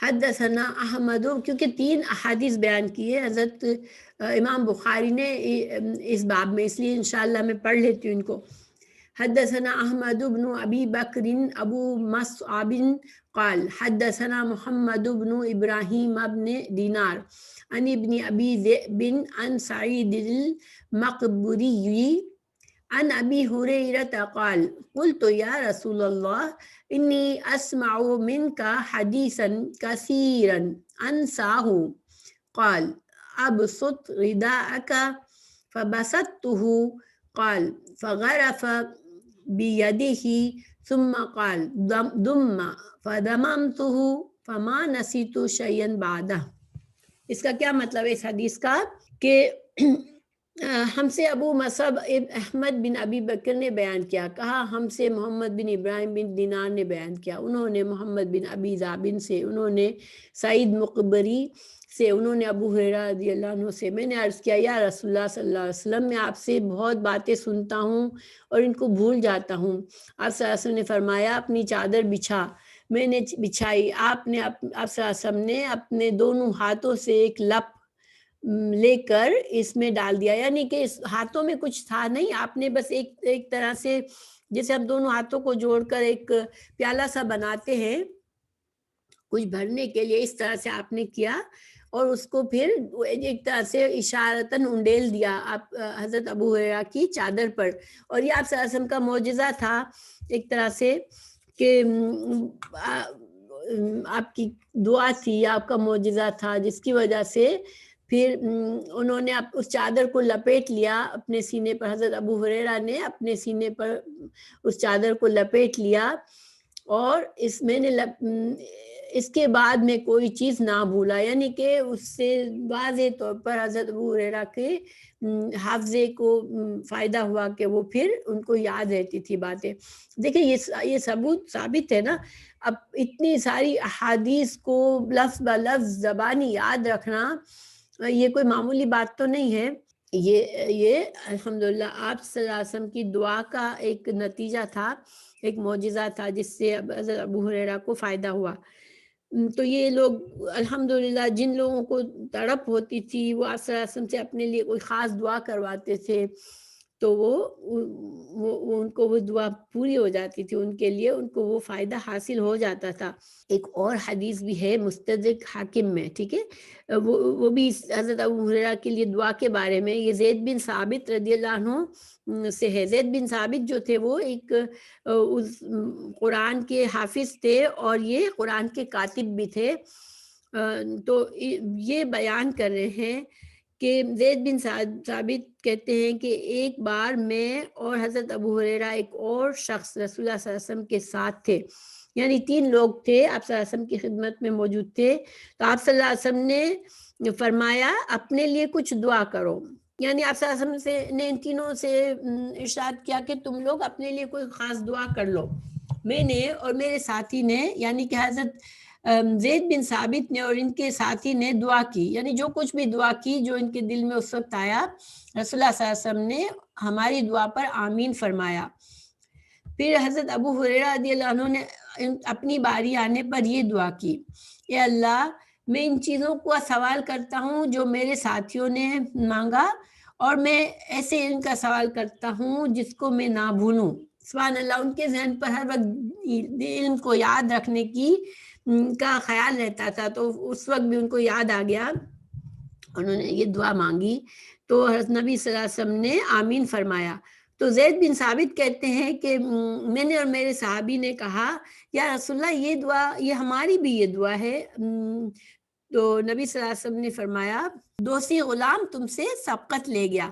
حدثنا احمد، کیونکہ 3 احادیث بیان کی ہے حضرت امام بخاری نے اس باب میں، اس لیے انشاءاللہ میں پڑھ لیتی ہوں ان کو۔ حدثنا احمد بن ابی بکر ابو مصعب قال حدثنا محمد بن ابراہیم بن دینار عن ابن ابی ذئب عن سعید المقبری عن ابی ہریرہ قال قلت یا رسول اللہ انی اسمع منک حدیثا کثیرا انساہ قال ابسط رداءک فبسطته قال فغرف بیدہ ثم قال دم فدممتہ فما نسیت شیئا بعدہ. اس کا کیا مطلب ہے اس حدیث کا کہ ہم سے ابو مصعب احمد بن ابی بکر نے بیان کیا، کہا ہم سے محمد بن ابراہیم بن دینار نے بیان کیا، انہوں نے محمد بن ابی ذابن سے، انہوں نے سعید مقبری سے، انہوں نے ابو ہریرہ رضی اللہ عنہ سے. میں نے عرض کیا یا رسول اللہ صلی اللہ علیہ وسلم، میں آپ سے بہت باتیں سنتا ہوں اور ان کو بھول جاتا ہوں. آپ صلی اللہ علیہ وسلم نے فرمایا اپنی چادر بچھا. میں نے بچھائی. آپ صلی اللہ علیہ وسلم نے اپنے دونوں ہاتھوں سے ایک لپ لے کر اس میں ڈال دیا، یعنی کہ اس ہاتھوں میں کچھ تھا نہیں، آپ نے بس ایک طرح سے جیسے ہم دونوں ہاتھوں کو جوڑ کر ایک پیالہ سا بناتے ہیں کچھ بھرنے کے لیے، اس طرح سے آپ نے کیا اور اس کو پھر ایک طرح سے اشارتاً انڈیل دیا آپ حضرت ابو ہریرہ کی چادر پر. اور یہ آپ صلی اللہ علیہ وسلم کا معجزہ تھا ایک طرح سے کہ آپ کی دعا تھی، آپ کا معجزہ تھا، جس کی وجہ سے پھر انہوں نے اس چادر کو لپیٹ لیا اپنے سینے پر. حضرت ابو ہریرہ نے اپنے سینے پر اس چادر کو لپیٹ لیا اور اس کے بعد میں کوئی چیز نہ بھولا، یعنی کہ اس سے واضح طور پر حضرت ابو ہریرہ کے حافظے کو فائدہ ہوا کہ وہ پھر ان کو یاد رہتی تھی باتیں. دیکھیں یہ ثبوت ثابت ہے نا. اب اتنی ساری احادیث کو لفظ بہ لفظ زبانی یاد رکھنا یہ کوئی معمولی بات تو نہیں ہے. یہ الحمدللہ آپ صلی اللہ علیہ وسلم کی دعا کا ایک نتیجہ تھا، ایک معجزہ تھا جس سے حضرت ابو ہریرہ کو فائدہ ہوا. تو یہ لوگ الحمدللہ جن لوگوں کو تڑپ ہوتی تھی وہ آپ صلی اللہ علیہ وسلم سے اپنے لیے کوئی خاص دعا کرواتے تھے تو وہ ان کو وہ دعا پوری ہو جاتی تھی، ان کے لیے ان کو وہ فائدہ حاصل ہو جاتا تھا. ایک اور حدیث بھی ہے مستدرک حاکم میں، ٹھیک ہے، وہ بھی حضرت ابو ہریرہ کے لیے دعا کے بارے میں. یہ زید بن ثابت رضی اللہ عنہ سے ہے. زید بن ثابت جو تھے وہ ایک قرآن کے حافظ تھے اور یہ قرآن کے کاتب بھی تھے. تو یہ بیان کر رہے ہیں کہ زید بن ثابت کہتے ہیں کہ ایک بار میں اور حضرت ابو ہریرہ ایک اور شخص رسول اللہ صلی اللہ علیہ وسلم کے ساتھ تھے، یعنی 3 لوگ تھے آپ صلی اللہ علیہ وسلم کی خدمت میں موجود تھے. تو آپ صلی اللہ علیہ وسلم نے فرمایا اپنے لیے کچھ دعا کرو، یعنی آپ صلی اللہ علیہ وسلم نے ان تینوں سے ارشاد کیا کہ تم لوگ اپنے لیے کوئی خاص دعا کر لو. میں نے اور میرے ساتھی نے، یعنی کہ حضرت زید بن ثابت نے اور ان کے ساتھی نے دعا کی، یعنی جو کچھ بھی دعا کی جو ان کے دل میں اس وقت آیا، رسول اللہ صلی اللہ علیہ وسلم نے ہماری دعا پر آمین فرمایا. پھر حضرت ابو ہریرہ رضی اللہ عنہ نے اپنی باری آنے پر یہ دعا کی، اے اللہ میں ان چیزوں کو سوال کرتا ہوں جو میرے ساتھیوں نے مانگا، اور میں ایسے ان کا سوال کرتا ہوں جس کو میں نہ بھولوں. سبحان اللہ، ان کے ذہن پر ہر وقت علم کو یاد رکھنے کی کا خیال رہتا تھا، تو اس وقت بھی ان کو یاد آ گیا، انہوں نے یہ دعا مانگی تو حضرت نبی صلی اللہ علیہ وسلم نے آمین فرمایا. تو زید بن ثابت کہتے ہیں کہ میں نے اور میرے صحابی نے کہا یا رسول اللہ یہ دعا، یہ ہماری بھی یہ دعا ہے. تو نبی صلی اللہ علیہ وسلم نے فرمایا دوسری غلام تم سے سبقت لے گیا.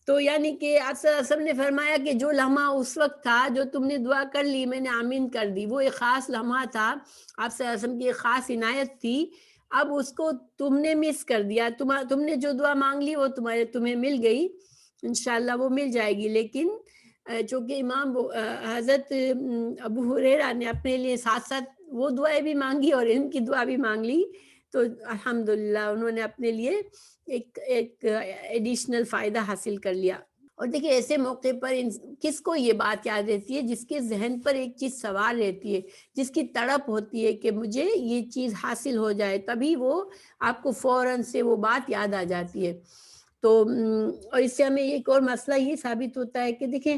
تو یعنی کہ آپ صلی اللہ علیہ وسلم نے فرمایا کہ جو لمحہ اس وقت تھا جو تم نے دعا کر لی، میں نے آمین کر دی، وہ ایک خاص لمحہ تھا، آپ صلی اللہ علیہ وسلم کی ایک خاص عنایت تھی. اب اس کو تم نے مس کر دیا، تم نے جو دعا مانگ لی وہ تمہیں مل گئی، انشاءاللہ وہ مل جائے گی. لیکن چونکہ امام حضرت ابو ہریرہ نے اپنے لیے ساتھ ساتھ وہ دعائیں بھی مانگی اور ان کی دعا بھی مانگ لی، تو الحمدللہ انہوں نے اپنے لیے ایک ایڈیشنل فائدہ حاصل کر لیا. اور دیکھیں ایسے موقع پر کس کو یہ بات یاد رہتی ہے؟ جس کے ذہن پر ایک چیز سوار رہتی ہے، جس کی تڑپ ہوتی ہے کہ مجھے یہ چیز حاصل ہو جائے، تبھی وہ آپ کو فوراً سے وہ بات یاد آ جاتی ہے. تو اور اس سے ہمیں ایک اور مسئلہ یہ ثابت ہوتا ہے کہ دیکھیں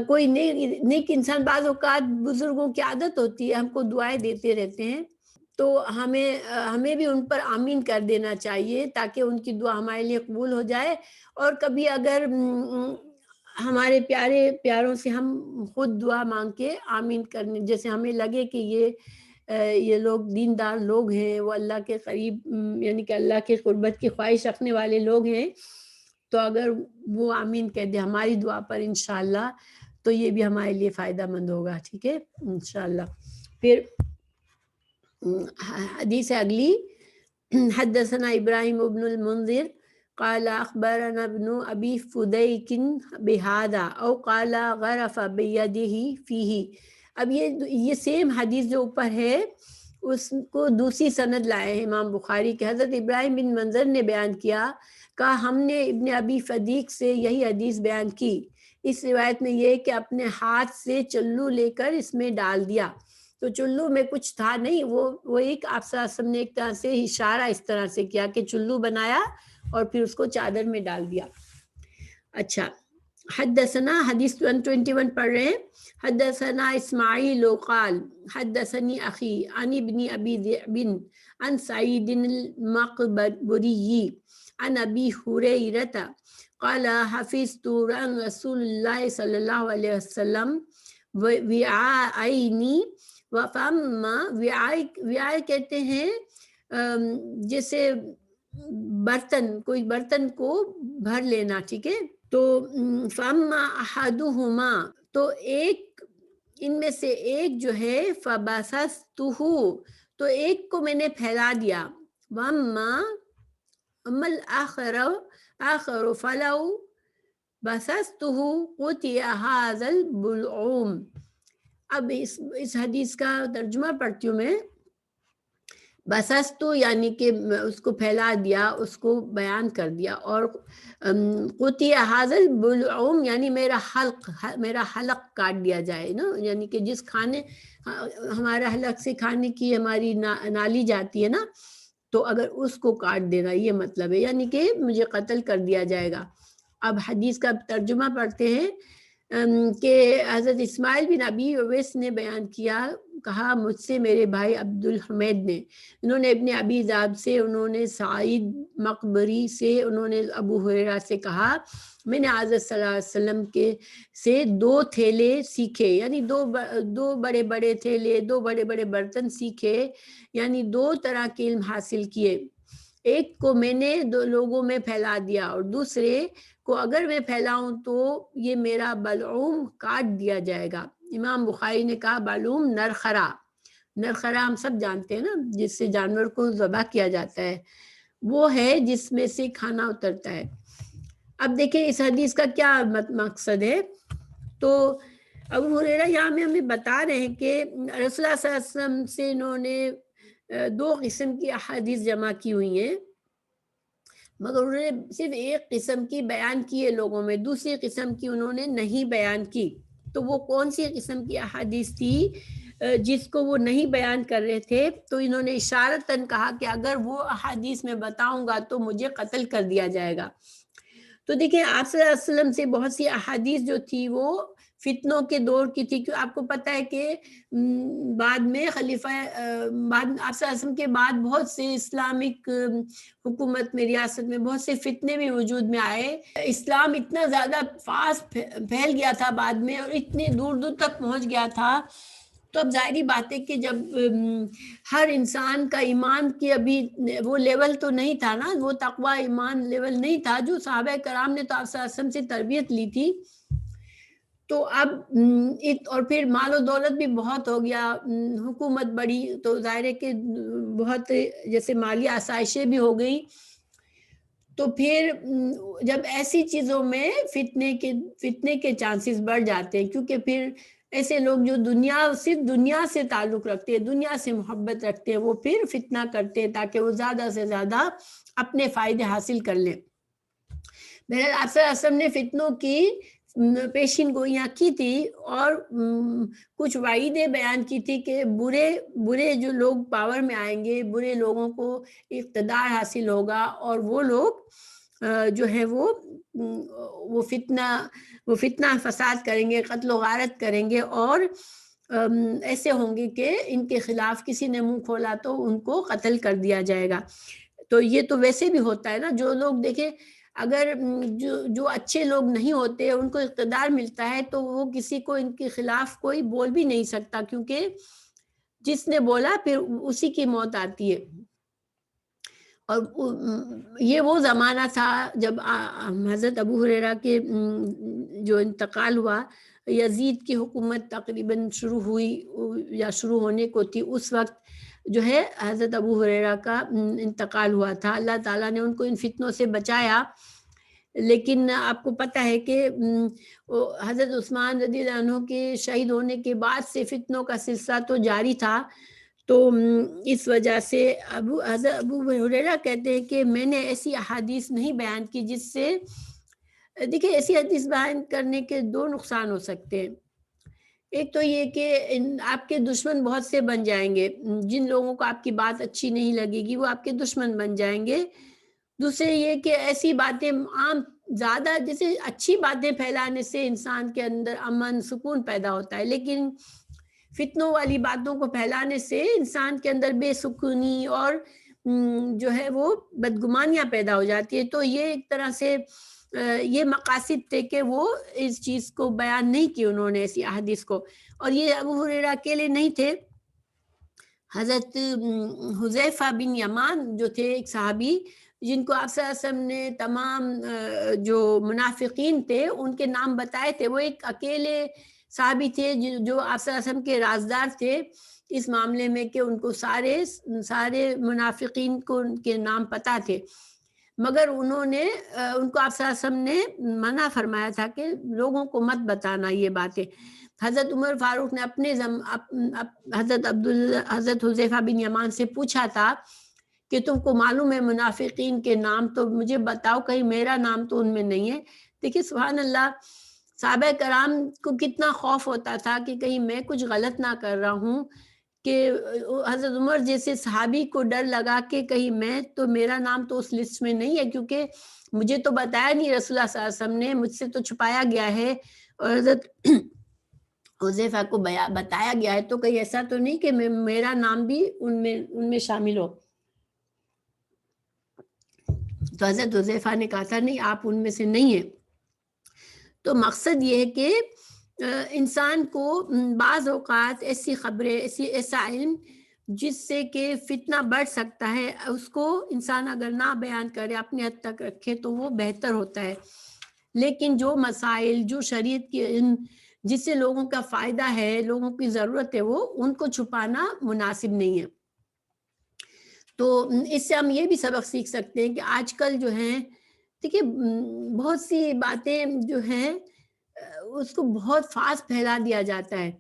کوئی نیک انسان، بعض اوقات بزرگوں کی عادت ہوتی ہے ہم کو دعائیں دیتے رہتے ہیں، تو ہمیں بھی ان پر آمین کر دینا چاہیے تاکہ ان کی دعا ہمارے لیے قبول ہو جائے. اور کبھی اگر ہمارے پیاروں سے ہم خود دعا مانگ کے آمین کرنے، جیسے ہمیں لگے کہ یہ لوگ دیندار لوگ ہیں، وہ اللہ کے قریب یعنی کہ اللہ کے قربت کی خواہش رکھنے والے لوگ ہیں، تو اگر وہ آمین کہہ دے ہماری دعا پر انشاءاللہ تو یہ بھی ہمارے لیے فائدہ مند ہوگا. ٹھیک ہے انشاءاللہ. پھر حدیث اگلی. حدثنا ابراہیم ابن المنذر قال اخبرنا ابن ابی فدیک بہذا او قال غرف بیدہ فیہ. اب یہ سیم حدیث جو اوپر ہے اس کو دوسری سند لائے ہیں امام بخاری کے. حضرت ابراہیم بن منظر نے بیان کیا، کہا ہم نے ابن ابی فدیک سے یہی حدیث بیان کی. اس روایت میں یہ کہ اپنے ہاتھ سے چلو لے کر اس میں ڈال دیا. تو چلو میں کچھ تھا نہیں، وہ ایک آپ صلی اللہ علیہ وسلم نے ایک طرح سے اشارہ اس طرح سے کیا کہ چلو بنایا اور پھر اس کو چادر میں ڈال دیا. اچھا حدثنا حدیث 121 پڑھ رہے ہیں. حدثنا اسماعیل قال حدثنی اخی عن ابن ابی ذئب عن سعید المقبری عن ابی ہریرہ قال حفظت عن رسول اللہ صلی اللہ علیہ وسلم وعاءین. فاما وعاء کہتے ہیں جیسے برتن، کوئی برتن کو بھر لینا. ٹھیک ہے. تو فاما احدہما، تو ایک ان میں سے ایک جو ہے فبسستہ، تو ایک کو میں نے پھیلا دیا. واما امل آخر فلو بسستہ قطع ھذا البلعوم. اب اس حدیث کا ترجمہ پڑھتی ہوں میں. بسستو یعنی کہ اس کو پھیلا دیا، اس کو بیان کر دیا. اور قطع ھذا البلعوم یعنی میرا حلق کاٹ دیا جائے نا، یعنی کہ جس کھانے ہمارا حلق سے کھانے کی ہماری نالی جاتی ہے نا، تو اگر اس کو کاٹ دینا یہ مطلب ہے، یعنی کہ مجھے قتل کر دیا جائے گا. اب حدیث کا ترجمہ پڑھتے ہیں کہ حضرت اسماعیل بن ابی اویس نے بیان کیا، کہا مجھ سے میرے بھائی عبد الحمید نے، انہوں نے ابن ابی ذئب سے، انہوں نے سعید مقبری سے، انہوں نے ابو ہریرہ سے کہا میں نے حضرت صلی اللہ علیہ وسلم کے سے 2 تھیلے سیکھے، یعنی دو بڑے بڑے تھیلے، 2 بڑے بڑے برتن سیکھے، یعنی 2 طرح کے علم حاصل کیے. ایک کو میں نے 2 لوگوں میں پھیلا دیا اور دوسرے کو اگر میں پھیلاؤں تو یہ میرا بلعوم کاٹ دیا جائے گا. امام بخاری نے کہا بلعوم نرخرا ہم سب جانتے ہیں نا، جس سے جانور کو ذبح کیا جاتا ہے، وہ ہے جس میں سے کھانا اترتا ہے. اب دیکھیں اس حدیث کا کیا مقصد ہے. تو ابو ہریرہ یہاں میں ہمیں بتا رہے ہیں کہ رسول اللہ صلی اللہ علیہ وسلم سے انہوں نے 2 قسم کی احادیث جمع کی ہوئی ہیں، مگر انہوں نے صرف ایک قسم کی بیان کی ہے لوگوں میں، دوسری قسم کی انہوں نے نہیں بیان کی. تو وہ کون سی قسم کی احادیث تھی جس کو وہ نہیں بیان کر رہے تھے؟ تو انہوں نے اشارتاً کہا کہ اگر وہ احادیث میں بتاؤں گا تو مجھے قتل کر دیا جائے گا. تو دیکھیں آپ صلی اللہ علیہ وسلم سے بہت سی احادیث جو تھی وہ فتنوں کے دور کی تھی، کیوں آپ کو پتہ ہے کہ بعد میں خلیفہ بعد آپ صلی اللہ علیہ وسلم کے بعد بہت سے اسلامک حکومت میں، ریاست میں بہت سے فتنے بھی وجود میں آئے. اسلام اتنا زیادہ فاسٹ پھیل گیا تھا بعد میں اور اتنے دور دور تک پہنچ گیا تھا. تو اب ظاہری بات ہے کہ جب ہر انسان کا ایمان کی ابھی وہ لیول تو نہیں تھا نا، وہ تقوی ایمان لیول نہیں تھا جو صحابہ کرام نے تو آپ صلی اللہ علیہ وسلم سے تربیت لی تھی. تو اب اور پھر مال و دولت بھی بہت ہو گیا، حکومت بڑی، تو ظاہر ہے کہ بہت جیسے مالی آسائشیں بھی ہو گئی. تو پھر جب ایسی چیزوں میں فتنے کے چانسز بڑھ جاتے ہیں، کیونکہ پھر ایسے لوگ جو صرف دنیا سے تعلق رکھتے ہیں، دنیا سے محبت رکھتے ہیں، وہ پھر فتنہ کرتے ہیں تاکہ وہ زیادہ سے زیادہ اپنے فائدے حاصل کر لیں. بہرحال آپ صلی اللہ علیہ وسلم نے فتنوں کی پیشین گوئیاں کی تھی اور کچھ وعیدیں بیان کی تھی کہ برے جو لوگ پاور میں آئیں گے، برے لوگوں کو اقتدار حاصل ہوگا اور وہ لوگ جو ہے وہ فتنہ فساد کریں گے، قتل و غارت کریں گے، اور ایسے ہوں گے کہ ان کے خلاف کسی نے منہ کھولا تو ان کو قتل کر دیا جائے گا. تو یہ تو ویسے بھی ہوتا ہے نا، جو لوگ دیکھیں اگر جو اچھے لوگ نہیں ہوتے ان کو اقتدار ملتا ہے تو وہ کسی کو ان کے خلاف کوئی بول بھی نہیں سکتا، کیونکہ جس نے بولا پھر اسی کی موت آتی ہے. اور یہ وہ زمانہ تھا جب حضرت ابو ہریرہ کے جو انتقال ہوا، یزید کی حکومت تقریباً شروع ہوئی یا شروع ہونے کو تھی، اس وقت جو ہے حضرت ابو ہریرہ کا انتقال ہوا تھا۔ اللہ تعالیٰ نے ان کو ان فتنوں سے بچایا، لیکن آپ کو پتہ ہے کہ حضرت عثمان رضی اللہ عنہ کے شہید ہونے کے بعد سے فتنوں کا سلسلہ تو جاری تھا۔ تو اس وجہ سے حضرت ابو ہریرہ کہتے ہیں کہ میں نے ایسی احادیث نہیں بیان کی جس سے، دیکھیں ایسی حدیث بیان کرنے کے دو نقصان ہو سکتے ہیں۔ ایک تو یہ کہ آپ کے دشمن بہت سے بن جائیں گے، جن لوگوں کو آپ کی بات اچھی نہیں لگے گی وہ آپ کے دشمن بن جائیں گے۔ دوسرے یہ کہ ایسی باتیں عام زیادہ، جیسے اچھی باتیں پھیلانے سے انسان کے اندر امن سکون پیدا ہوتا ہے، لیکن فتنوں والی باتوں کو پھیلانے سے انسان کے اندر بے سکونی اور جو ہے وہ بدگمانیاں پیدا ہو جاتی ہے۔ تو یہ ایک طرح سے یہ مقاصد تھے کہ وہ اس چیز کو بیان نہیں کی انہوں نے، ایسی احادیث کو۔ اور یہ ابو ہریرہ اکیلے نہیں تھے، حضرت حذیفہ بن یمان جو تھے ایک صحابی، جن کو آپ صلی اللہ علیہ وسلم نے تمام جو منافقین تھے ان کے نام بتائے تھے، وہ ایک اکیلے صحابی تھے جو آپ صلی اللہ علیہ وسلم کے رازدار تھے اس معاملے میں کہ ان کو سارے منافقین کو ان کے نام پتہ تھے، مگر انہوں نے ان کو آپ صلی اللہ علیہ وسلم نے منع فرمایا تھا کہ لوگوں کو مت بتانا یہ باتیں۔ حضرت عمر فاروق نے اپنے حضرت حذیفہ بن یمان سے پوچھا تھا کہ تم کو معلوم ہے منافقین کے نام، تو مجھے بتاؤ کہیں میرا نام تو ان میں نہیں ہے۔ دیکھیے سبحان اللہ، صحابہ کرام کو کتنا خوف ہوتا تھا کہ کہیں میں کچھ غلط نہ کر رہا ہوں، کہ حضرت عمر جیسے صحابی کو ڈر لگا کہ کہیں میں تو میرا نام تو اس لسٹ میں نہیں ہے، کیونکہ مجھے تو بتایا نہیں رسول اللہ صلی اللہ علیہ وسلم نے، مجھ سے تو چھپایا گیا ہے، اور حضرت حذیفہ کو بتایا گیا ہے، تو کہیں ایسا تو نہیں کہ میرا نام بھی ان میں شامل ہو۔ تو حضرت حذیفہ نے کہا تھا نہیں، آپ ان میں سے نہیں ہیں۔ تو مقصد یہ ہے کہ انسان کو بعض اوقات ایسی خبریں، ایسا علم جس سے کہ فتنہ بڑھ سکتا ہے، اس کو انسان اگر نہ بیان کرے، اپنے حد تک رکھے تو وہ بہتر ہوتا ہے۔ لیکن جو مسائل، جو شریعت کے علم جس سے لوگوں کا فائدہ ہے، لوگوں کی ضرورت ہے، وہ ان کو چھپانا مناسب نہیں ہے۔ تو اس سے ہم یہ بھی سبق سیکھ سکتے ہیں کہ آج کل جو ہیں، دیکھیے بہت سی باتیں جو ہیں اس کو بہت فاسٹ پھیلا دیا جاتا ہے۔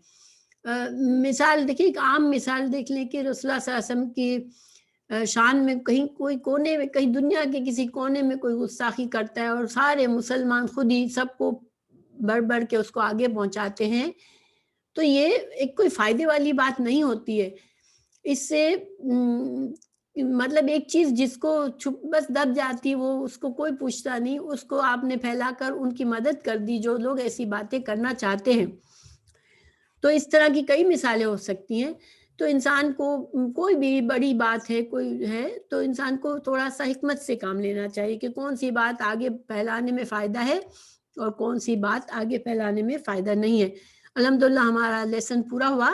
مثال دیکھیے، ایک عام مثال دیکھ لیں کہ رسول اللہ صلی اللہ علیہ وسلم کی شان میں کہیں کوئی کونے میں، کہیں دنیا کے کسی کونے میں کوئی گستاخی کرتا ہے اور سارے مسلمان خود ہی سب کو بڑھ بڑھ کے اس کو آگے پہنچاتے ہیں، تو یہ ایک کوئی فائدے والی بات نہیں ہوتی ہے۔ اس سے مطلب ایک چیز جس کو بس دب جاتی، وہ اس کو کوئی پوچھتا نہیں، اس کو آپ نے پھیلا کر ان کی مدد کر دی جو لوگ ایسی باتیں کرنا چاہتے ہیں۔ تو اس طرح کی کئی مثالیں ہو سکتی ہیں۔ تو انسان کو کوئی بھی بڑی بات ہے، کوئی ہے، تو انسان کو تھوڑا سا حکمت سے کام لینا چاہیے کہ کون سی بات آگے پھیلانے میں فائدہ ہے اور کون سی بات آگے پھیلانے میں فائدہ نہیں ہے۔ الحمدللہ ہمارا لیسن پورا ہوا۔